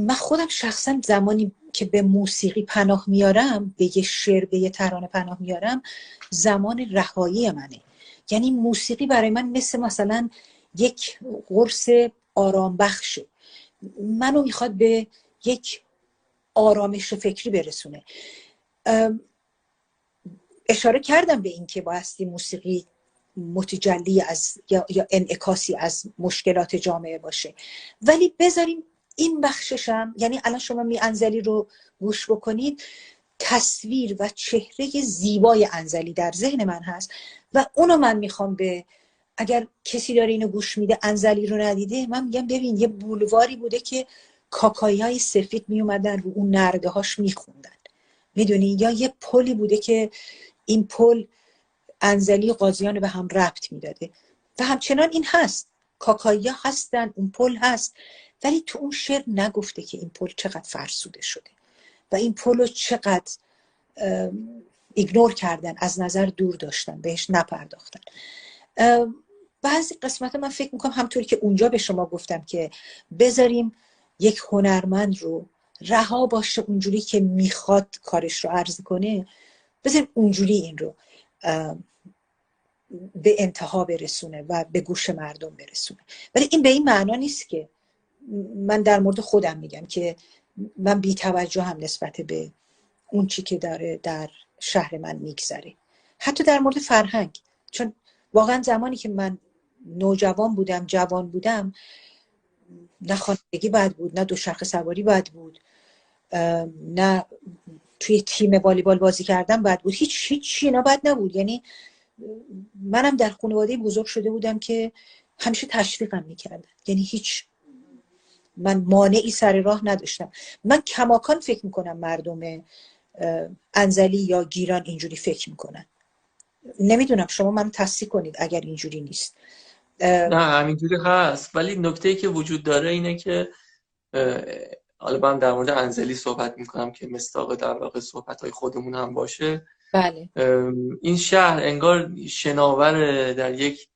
من خودم شخصا زمانی که به موسیقی پناه میارم، به یه شعر، به یه ترانه پناه میارم، زمان رهایی منه. یعنی موسیقی برای من مثلا یک قرص آرام بخشه، منو میخواد به یک آرامش فکری برسونه. اشاره کردم به این که بایستی موسیقی متجلی از یا انعکاسی از مشکلات جامعه باشه، ولی بذاریم این بخششم، یعنی الان شما انزلی رو گوش بکنید، تصویر و چهره زیبای انزلی در ذهن من هست و اونو من میخوام اگر کسی داره اینو گوش میده انزلی رو ندیده، من میگم ببین یه بولواری بوده که کاکایی های سفید میومدن رو اون نرده هاش میخوندن، میدونی، یا یه پلی بوده که این پل انزلی قاضیان به هم ربط میداده و همچنان این هست، کاکایی ها هستن، اون پل هست، ولی تو اون شعر نگفته که این پل چقدر فرسوده شده و این پل رو چقدر ایگنور کردن، از نظر دور داشتن، بهش نپرداختن. بعضی قسمت من فکر میکنم همطوری که اونجا به شما گفتم که بذاریم یک هنرمند رو رها باشه اونجوری که میخواد کارش رو عرض کنه، بذاریم اونجوری این رو به انتها برسونه و به گوش مردم برسونه. ولی این به این معنا نیست که من در مورد خودم میگم که من بی توجه هم نسبت به اون چی که داره در شهر من میگذره، حتی در مورد فرهنگ. چون واقعا زمانی که من نوجوان بودم، جوان بودم، نه خانگی بد بود، نه دوچرخه سواری بد بود، نه توی تیم والیبال بازی کردم بد بود، هیچ اینا بد نبود. یعنی منم در خانواده بزرگ شده بودم که همیشه تشویقم میکردن، یعنی هیچ من مانعی سر راه نداشتم. من کماکان فکر میکنم مردم انزلی یا گیلان اینجوری فکر میکنن. نمیدونم، شما من تصحیح کنید اگر اینجوری نیست. نه همینجوری هست، ولی نکته‌ای که وجود داره اینه که حالا من در مورد انزلی صحبت میکنم که مصداق در واقع صحبت‌های خودمون هم باشه. بله. این شهر انگار شناور در یک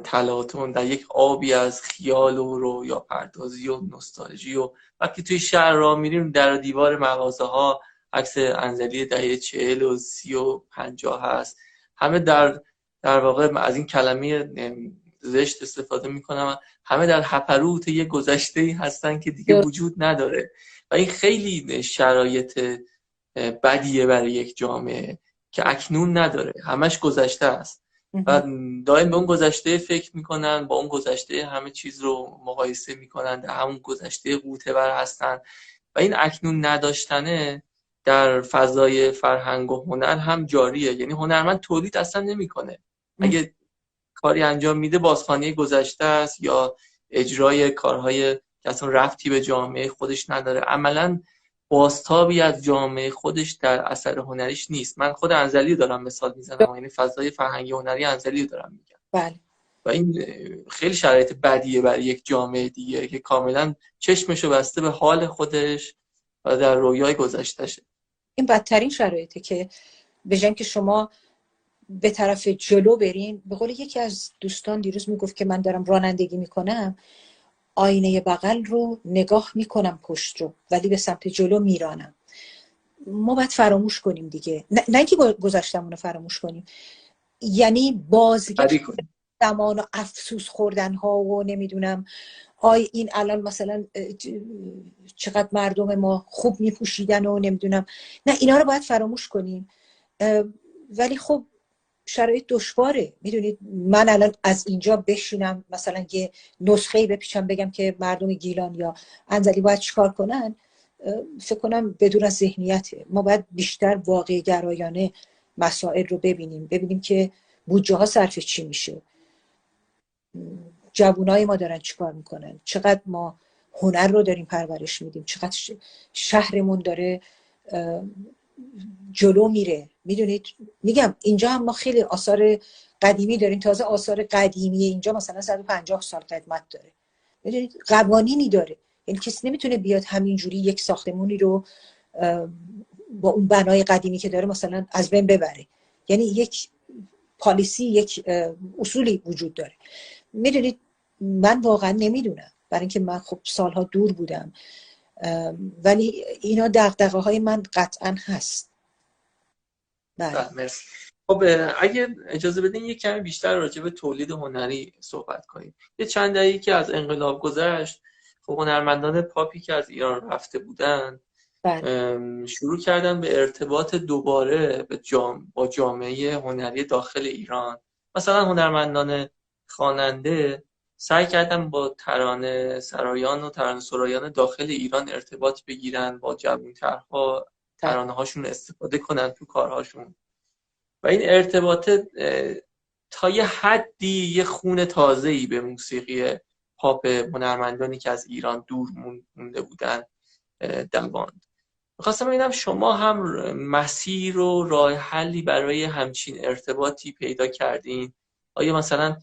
تلاطم، در یک آبی از خیال و رویا پردازی و نوستالژی، و وقتی توی شهر راه میریم در و دیوار مغازه ها عکس انزلی دهه 40 و 30 و 50 هست. همه در واقع از این کلمه زشت استفاده میکنم، همه در هپروت یک گذشته‌ای هستن که دیگه وجود نداره و این خیلی شرایط بدیه برای یک جامعه که اکنون نداره، همش گذشته است و دائم به اون گذشته فکر میکنن، با اون گذشته همه چیز رو مقایسه میکنن، در همون گذشته قوطه‌ور هستن و این اکنون نداشتنه در فضای فرهنگ و هنر هم جاریه. یعنی هنرمند تولید اصلا نمیکنه، اگه کاری انجام میده بازخوانی گذشته است یا اجرای کارهای که اصلا ربطی به جامعه خودش نداره، عملاً بازتابی از جامعه خودش در اثر هنریش نیست. من خود انزلی دارم مثال میزنم، یعنی فضای فرهنگی هنری انزلی دارم میگم. بله. و این خیلی شرایط بدیه برای یک جامعه دیگه که کاملا چشمشو بسته به حال خودش و در رویای گذشتهشه. این بدترین شرایطه که به جای اینکه شما به طرف جلو برین، به قول یکی از دوستان دیروز میگفت که من دارم رانندگی میکنم، آینه بغل رو نگاه میکنم پشت رو، ولی به سمت جلو میرانم. ما باید فراموش کنیم دیگه، نه اینکه گذشتمون رو فراموش کنیم، یعنی بازگشت زمان و افسوس خوردن ها و نمیدونم این الان مثلا چقدر مردم ما خوب میپوشیدن و نمیدونم، نه اینا رو باید فراموش کنیم. ولی خب شرایط دشواره، میدونید من الان از اینجا بشینم مثلا یه نسخه‌ای بپیچم بگم که مردم گیلان یا انزلی باید چیکار کنن، فکر کنم بدون از ذهنیته. ما باید بیشتر واقع گرایانه مسائل رو ببینیم که بودجه ها صرف چی میشه، جوانای ما دارن چیکار میکنن، چقدر ما هنر رو داریم پرورش میدیم، چقدر شهرمون داره جلو میره. میدونید میگم اینجا هم ما خیلی آثار قدیمی داریم، تازه آثار قدیمی اینجا مثلا 150 سال قدمت داره، میدونید قوانینی داره، یعنی کسی نمیتونه بیاد همینجوری یک ساختمونی رو با اون بنای قدیمی که داره مثلا از بین ببره. یعنی یک پالیسی، یک اصولی وجود داره. میدونید من واقعا نمیدونم، برای اینکه من خب سالها دور بودم، ولی اینا دغدغه های من قطعا هست. بله مرسی. خب اگه اجازه بدین یک کمی بیشتر راجع به تولید هنری صحبت کنیم. یه چند دهه‌ای که از انقلاب گذشت، خب هنرمندان پاپی که از ایران رفته بودن شروع کردن به ارتباط دوباره با جامعه هنری داخل ایران. مثلا هنرمندان خواننده سعی کردن با ترانه سرایان و ترانه سرایان داخل ایران ارتباط بگیرن، با جوان‌ترها ترانه هاشون استفاده کنن تو کارهاشون و این ارتباط تا یه حدی یه خون تازه‌ای به موسیقی پاپ هنرمندانی که از ایران دور مونده بودن دواند. می‌خواستم ببینم شما هم مسیر و راه حلی برای همچین ارتباطی پیدا کردین؟ آیا مثلا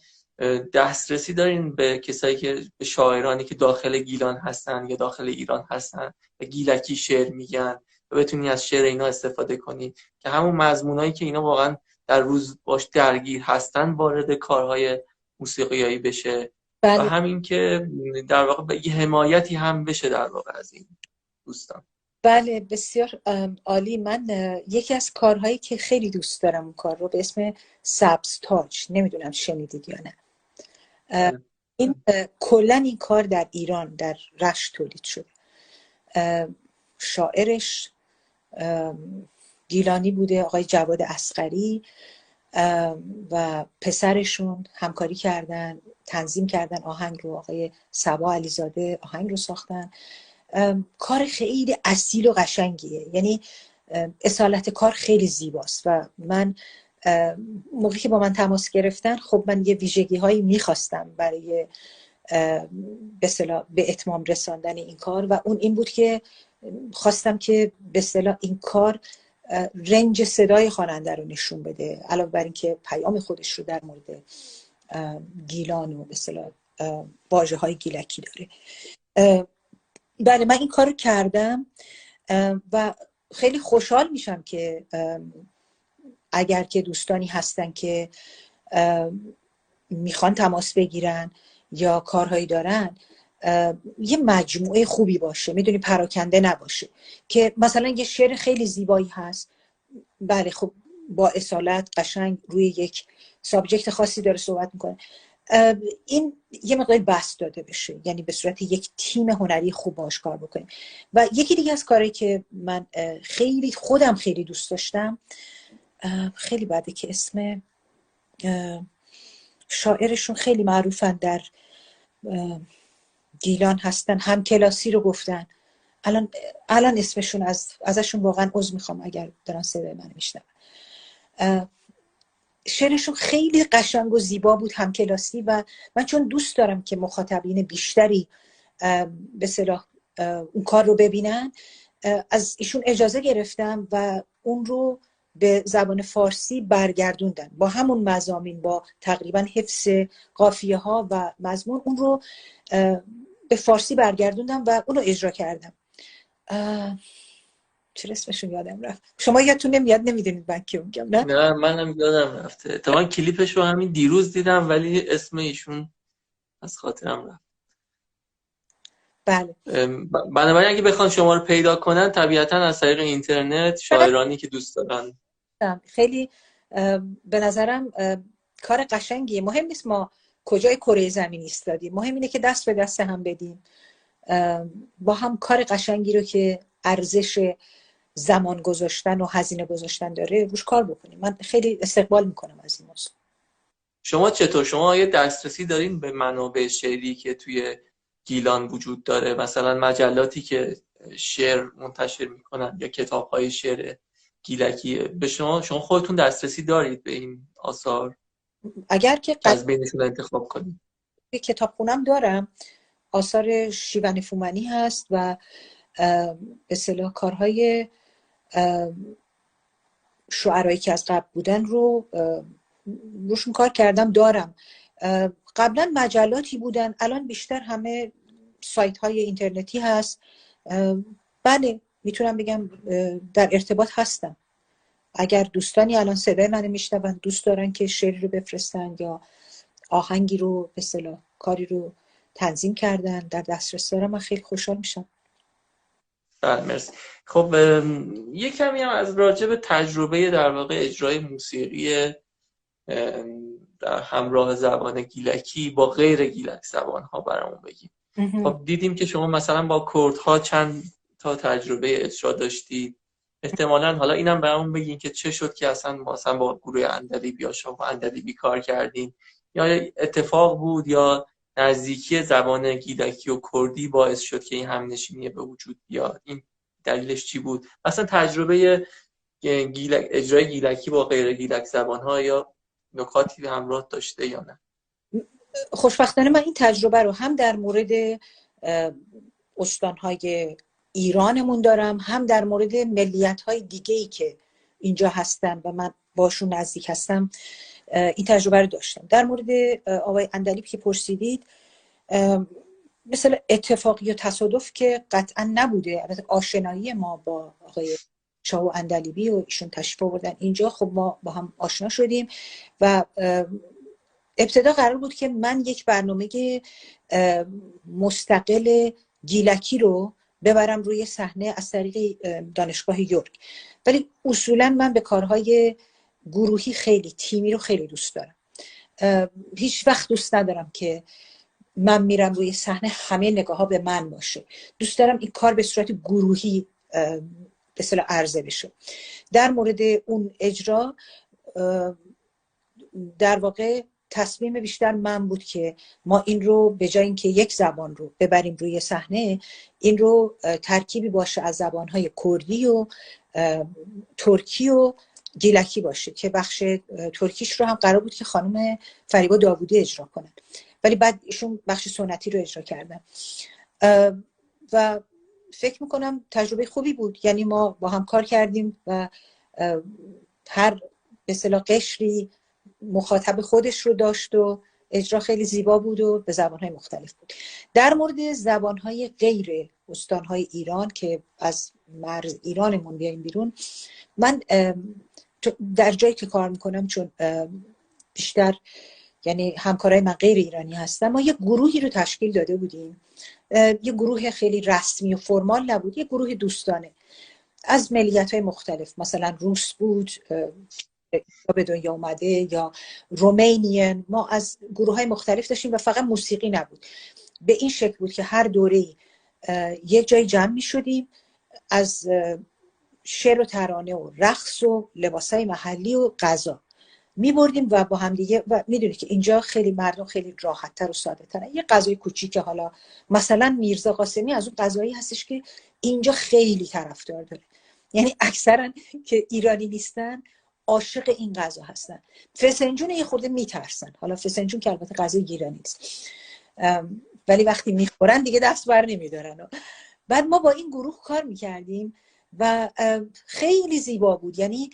دسترسی دارین به کسایی که به شاعرانی که داخل گیلان هستن یا داخل ایران هستن و گیلکی شعر میگن و بتونی از شعر اینا استفاده کنی که همون مضمونایی که اینا واقعا در روز باش درگیر هستن وارد کارهای موسیقیایی بشه؟ بله. و همین که در واقع یه حمایتی هم بشه در واقع از این دوستان. بله بسیار عالی. من یکی از کارهایی که خیلی دوست دارم اون کار رو به اسم سبز تاج، نمیدونم شنیدید یا نه. این کلا این کار در ایران در رشت تولید شده. شاعرش گیلانی بوده، آقای جواد اصغری، و پسرشون همکاری کردن، تنظیم کردن آهنگ رو، آقای صبا علیزاده آهنگ رو ساختن. کار خیلی اصیل و قشنگیه، یعنی اصالت کار خیلی زیباست و من موقعی که با من تماس گرفتن خب من یه ویژگی هایی میخواستم برای به اصطلاح به اتمام رساندن این کار و اون این بود که خواستم که به اصطلاح این کار رنج صدای خواننده رو نشون بده، علاوه بر این که پیام خودش رو در مورد گیلان و به اصطلاح واژه‌های گیلکی داره. بله من این کار رو کردم و خیلی خوشحال میشم که اگر که دوستانی هستن که میخوان تماس بگیرن یا کارهایی دارن، یه مجموعه خوبی باشه، میدونی پراکنده نباشه، که مثلا یه شعر خیلی زیبایی هست، بله خب با اصالت قشنگ روی یک سابجکت خاصی داره صحبت میکنه، این یه مقدار بسط داده بشه، یعنی به صورت یک تیم هنری خوب باش کار بکنیم. و یکی دیگه از کاری که من خودم خیلی دوست داشتم، خیلی بده که اسم شاعرشون خیلی معروفن در گیلان هستن، هم کلاسی رو گفتن، الان اسمشون ازشون واقعا عذر میخوام اگر دارن صدای من میشنون. شعرشون خیلی قشنگ و زیبا بود، هم کلاسی، و من چون دوست دارم که مخاطبین بیشتری به اصطلاح اون کار رو ببینن، از ایشون اجازه گرفتم و اون رو به زبان فارسی برگردوندن با همون مضامین، با تقریبا حفظ قافیه ها و مضمون، اون رو به فارسی برگردوندم و اون رو اجرا کردم. چرا اسمشون یادم رفت؟ شما یادتون نمیاد؟ نمیدونید من کیو میگم؟ نه منم یادم رفته، اتفاقا کلیپش رو همین دیروز دیدم ولی اسم ایشون از خاطرم رفت. بله. بنابراین اگه بخوان شما رو پیدا کنن طبیعتا از طریق اینترنت، شاعرانی که دوست دارن. خیلی به نظرم کار قشنگیه. مهم نیست ما کجای کره زمین ایستادیم، مهم اینه که دست به دست هم بدیم، با هم کار قشنگی رو که ارزش زمان گذاشتن و هزینه گذاشتن داره روش کار بکنیم. من خیلی استقبال میکنم از این موضوع. شما چطور؟ شما یه دسترسی دارین به منابع شعری که توی گیلان وجود داره؟ مثلا مجلاتی که شعر منتشر میکنن یا کتاب‌های شعر گیلکی. به شما خودتون دسترسی دارید به این آثار اگر که از بینشون انتخاب کنید؟ کتابخونم دارم، آثار شیون فومنی هست و به اصطلاح کارهای شعرایی که از قبل بودن رو روشون کار کردم دارم. قبلا مجلاتی بودن، الان بیشتر همه سایت های اینترنتی هست. بله میتونم بگم در ارتباط هستم. اگر دوستانی الان صدای منو میشنون دوست دارن که شعری رو بفرستن یا آهنگی رو به اصطلاح کاری رو تنظیم کردن در دسترس دارم، من خیلی خوشحال میشم. بله مرسی. خب یه کمی هم از راجع به تجربه در واقع اجرای موسیقی در همراه زبان گیلکی با غیر گیلک زبان ها برامون بگیم. خب دیدیم که شما مثلا با کردها چند تا تجربه اجرا داشتید. احتمالاً حالا اینم برامون بگین که چه شد که مثلا با گروه اندلیبی یا شما اندلیبی کار کردین، یا اتفاق بود یا نزدیکی زبان گیلکی و کردی باعث شد که این همنشینی به وجود بیاد؟ این دلیلش چی بود؟ مثلا تجربه اجرای گیلکی با غیر گیلک زبان‌ها یا نکاتی همراه داشته یا نه؟ خوشبختانه من این تجربه رو هم در مورد استانهای ایرانمون دارم، هم در مورد ملیت‌های دیگه‌ای که اینجا هستن و من باشون نزدیک هستم این تجربه رو داشتم. در مورد آقای اندلیب که پرسیدید، مثل اتفاقی و تصادف که قطعا نبوده. البته آشنایی ما با آقای شاه و اندلیبی و ایشون تشریف آوردن اینجا، خب ما با هم آشنا شدیم و ابتدا قرار بود که من یک برنامه مستقل گیلکی رو ببرم روی صحنه از طریق دانشگاه یورک، ولی اصولا من به کارهای گروهی خیلی تیمی رو خیلی دوست دارم. هیچ وقت دوست ندارم که من میرم روی صحنه همه نگاه ها به من باشه. دوست دارم این کار به صورت گروهی به اصطلاح عرضه بشه. در مورد اون اجرا در واقع تصمیم بیشتر من بود که ما این رو به جای اینکه یک زبان رو ببریم روی صحنه، این رو ترکیبی باشه از زبانهای کردی و ترکی و گیلکی باشه که بخش ترکیش رو هم قرار بود که خانم فریبا داوودی اجرا کنن، ولی بعد ایشون بخش سنتی رو اجرا کردن و فکر میکنم تجربه خوبی بود. یعنی ما با هم کار کردیم و هر به اصطلاح قشری مخاطب خودش رو داشت و اجرا خیلی زیبا بود و به زبانهای مختلف بود. در مورد زبانهای غیر استانهای ایران که از مرز ایرانمون بیایم بیرون، من در جایی که کار میکنم چون بیشتر یعنی همکارای من غیر ایرانی هستن، ما یه گروهی رو تشکیل داده بودیم، یه گروه خیلی رسمی و فرمال نبود، یه گروه دوستانه از ملیت‌های مختلف، مثلا روس بود به دنیا اومده یا رومانیان. ما از گروه‌های مختلف داشتیم و فقط موسیقی نبود. به این شکل بود که هر دوره‌ای یک جای جمع می‌شدیم، از شعر و ترانه و رقص و لباسای محلی و غذا می‌بردیم و با هم دیگه. و می‌دونید که اینجا خیلی مردم خیلی راحت‌تر و ساده‌ترن. یه غذای کوچیک، حالا مثلا میرزا قاسمی از اون غذایی هستش که اینجا خیلی طرفدار داره، یعنی اکثرا که ایرانی نیستن عاشق این غذا هستن. فسنجون یه خورده میترسن، حالا فسنجون که البته غذای ایرانی نیست، ولی وقتی میخورن دیگه دست بر نمیدارن. بعد ما با این گروه کار میکردیم و خیلی زیبا بود. یعنی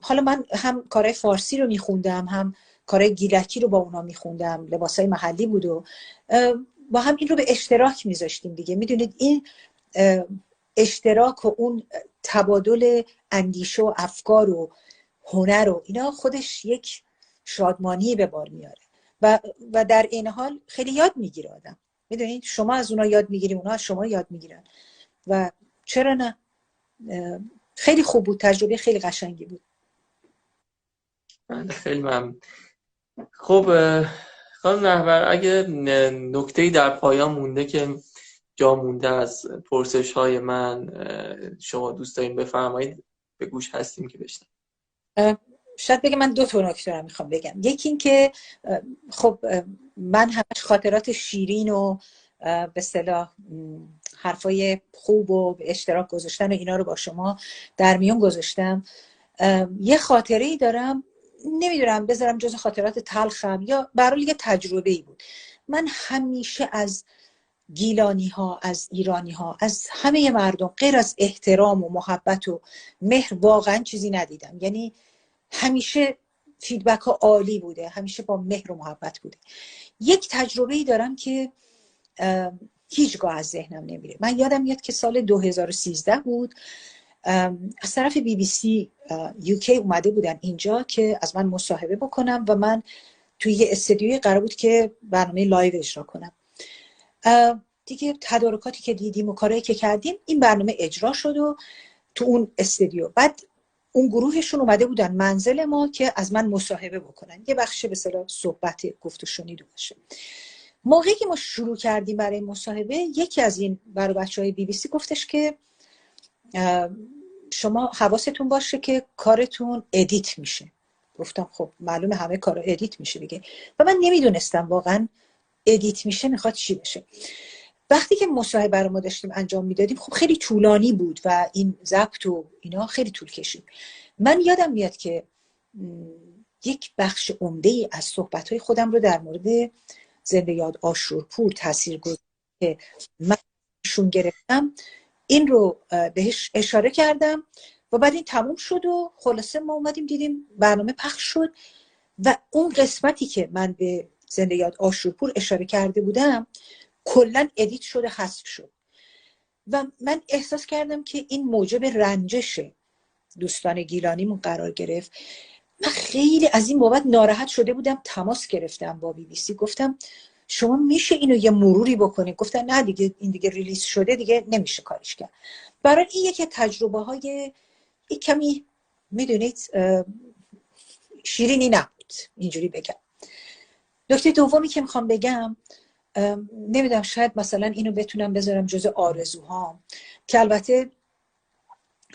حالا من هم کارهای فارسی رو میخوندم، هم کارهای گیلکی رو با اونا میخوندم، لباسای محلی بود و با هم این رو به اشتراک میذاشتیم دیگه. میدونید این اشتراک و اون تبادل اندیشه و افکار و هنر و اینا خودش یک شادمانی به بار میاره و در این حال خیلی یاد میگیره آدم. میدونید شما از اونا یاد میگیری، اونا از شما یاد میگیرن و چرا نه. خیلی خوب بود، تجربه خیلی قشنگی بود. خیلی ممنون. خب خانم رهبر، اگه نکته‌ای در پایان مونده که جا مونده از پرسش های من شما دوست دارین بفرمایید، به گوش هستیم که بشنویم. شاید بگم من 2 تا نکته رو میخوام بگم. یکی این که خب من همش خاطرات شیرین و به اصطلاح حرفای خوب و به اشتراک گذاشتن و اینا رو با شما در میون گذاشتم. یه خاطره ای دارم، نمیدونم بذارم جز خاطرات تلخم یا برای یه تجربه ای بود. من همیشه از گیلانی ها، از ایرانی ها، از همه مردم غیر از احترام و محبت و مهر واقعا چیزی ندیدم. یعنی همیشه فیدبک ها عالی بوده، همیشه با مهر و محبت بوده. یک تجربه ای دارم که هیچگاه از ذهنم نمیره. من یادم میاد که سال 2013 بود، از طرف بی بی سی UK اومده بودن اینجا که از من مصاحبه بکنم و من توی یه استودیوی قرار بود که برنامه لایو اجرا کنم. دیگه تدارکاتی که دیدیم و کارهایی که کردیم، این برنامه اجرا شد و تو اون استودیو بعد اون گروهشون اومده بودن منزل ما که از من مصاحبه بکنن، یه بخش به اصطلاح صحبت گفت و شنید باشه. موقعی که ما شروع کردیم برای مصاحبه، یکی از این برای بچهای بی بی سی گفتش که شما حواستون باشه که کارتون ادیت میشه. گفتم خب معلومه همه کارا ادیت میشه دیگه، و من نمیدونستم واقعا ادیت میشه میخواد چی بشه. وقتی که مصاحبه رو ما داشتیم انجام میدادیم، خب خیلی طولانی بود و این ضبط و اینا خیلی طول کشید. من یادم میاد که یک بخش عمده از صحبت‌های خودم رو در مورد زنده یاد آشورپور تاثیرگذار که من شون گرفتم این رو بهش اشاره کردم و بعد این تموم شد و خلاصه ما اومدیم دیدیم برنامه پخش شد و اون قسمتی که من به زنده یاد آشورپور اشاره کرده بودم کلا ادیت شده، حذف شد و من احساس کردم که این موجب رنجش دوستان گیلانیمون قرار گرفت. من خیلی از این بابت ناراحت شده بودم، تماس گرفتم با بی بی سی، گفتم شما میشه اینو یه مروری بکنید؟ گفتن نه دیگه این دیگه ریلیز شده، دیگه نمیشه کارش کرد. برای این یکی تجربه های کمی میدونید شیرینی نبود، اینجوری بگم. نکته دومی که میخوام بگم، نمیدونم شاید مثلا اینو بتونم بذارم جزء آرزوهام، که البته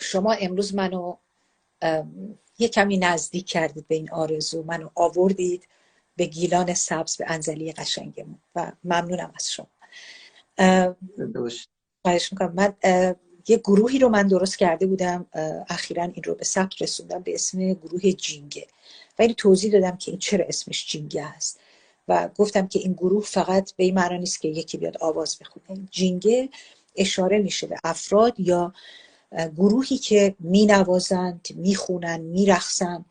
شما امروز منو یه کمی نزدیک کردید به این آرزو، منو آوردید به گیلان سبز، به انزلی قشنگمون و ممنونم از شما. خواهش میکنم. من یه گروهی رو من درست کرده بودم، اخیراً این رو به ثبت رسوندم به اسم گروه جینگه و این توضیح دادم که این چرا اسمش جینگه هست و گفتم که این گروه فقط به این معنی نیست که یکی بیاد آواز بخونه. جینگه اشاره میشه به افراد یا گروهی که مینوازند، میخونن، میرقصن،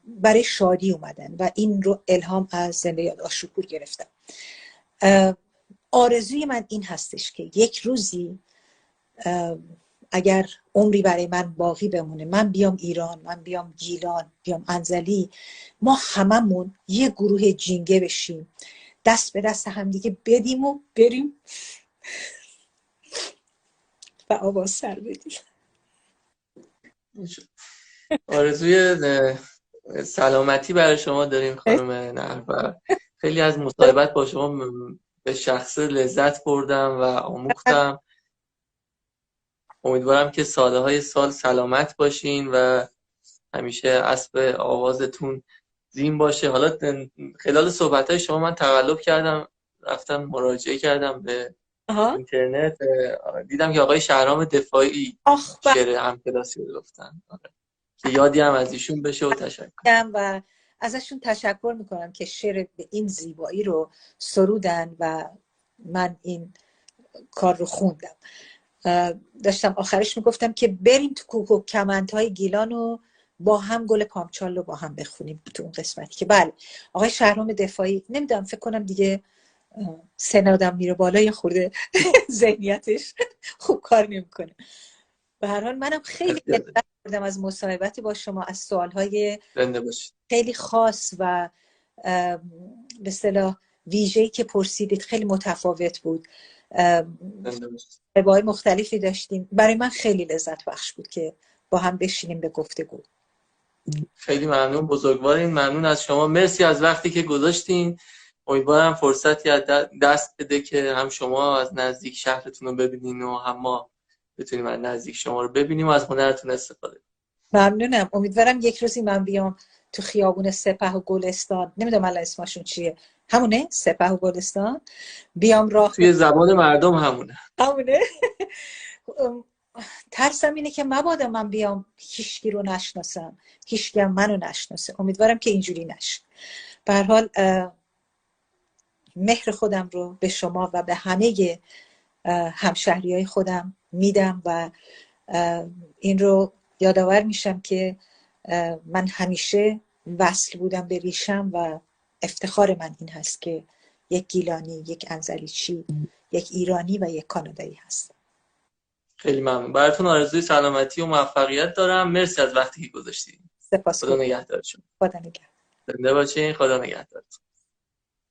برای شادی اومدن و این رو الهام از زنده یاد آشورپور گرفتم. آرزوی من این هستش که یک روزی اگر عمری برای من باقی بمونه، من بیام ایران، من بیام گیلان، بیام انزلی، ما هممون یه گروه جینگه بشیم، دست به دست همدیگه بدیم و بریم و آواز سر بدیم. آرزوی سلامتی برای شما داریم خانم نهرور. خیلی از مصاحبت با شما به شخص لذت بردم و آموختم. امیدوارم که سالهای سال سلامت باشین و همیشه اسب آوازتون زین باشه. حالا خلال صحبت‌های شما من تقلب کردم، رفتم مراجعه کردم به اینترنت، دیدم که آقای شهرام دفاعی شعر همکلاسی رو گفتن، که یادی هم از ایشون بشه و تشکر. و ازشون تشکر میکنم که شعر به این زیبایی رو سرودن و من این کار رو خوندم. داشتم آخرش میگفتم که بریم تو کوکو کمندهای گیلان و با هم گل پامچال رو با هم بخونیم تو اون قسمتی که بله آقای شهرام دفاعی، نمیدونم فکر کنم دیگه سن آدم میره بالا، یه خورده ذهنیتش خوب کار نمیکنه. به هر حال منم خیلی لذت بردم از مصاحبت با شما، از سوالهای خیلی خاص و به اصطلاح ویژه‌ای که پرسیدید، خیلی متفاوت بود. عبارات مختلفی داشتیم، برای من خیلی لذت بخش بود که با هم بشینیم به گفتگو. خیلی ممنون، بزرگوارین. ممنون از شما، مرسی از وقتی که گذاشتین. امیدوارم فرصتی دست بده که هم شما از نزدیک شهرتون رو ببینین و هم ما بتونیم از نزدیک شما رو ببینیم و از هنرتون استفاده کنیم. ممنونم. امیدوارم یک روزی من بیام تو خیابون سپه و گلستان، نمیدونم الان اسمشون چیه، همونه سپه و گلستان. بیام راه توی زبان مردم همونه. همونه. ترسم اینه که مبادا من بیام هیچکی رو نشناسم، هیچکی هم منو نشناسه. امیدوارم که اینجوری نشه. به هر حال مهر خودم رو به شما و به همه همشهریای خودم میدم و این رو یادآور میشم که من همیشه وصل بودم به ریشم و افتخار من این هست که یک گیلانی، یک انزلیچی، یک ایرانی و یک کانادایی هستم. خیلی ممنون. براتون آرزوی سلامتی و موفقیت دارم. مرسی از وقتی که گذاشتید. سپاس. خدا نگهدار شما. خدا نگهدار. زنده باشین. خدا نگهدار.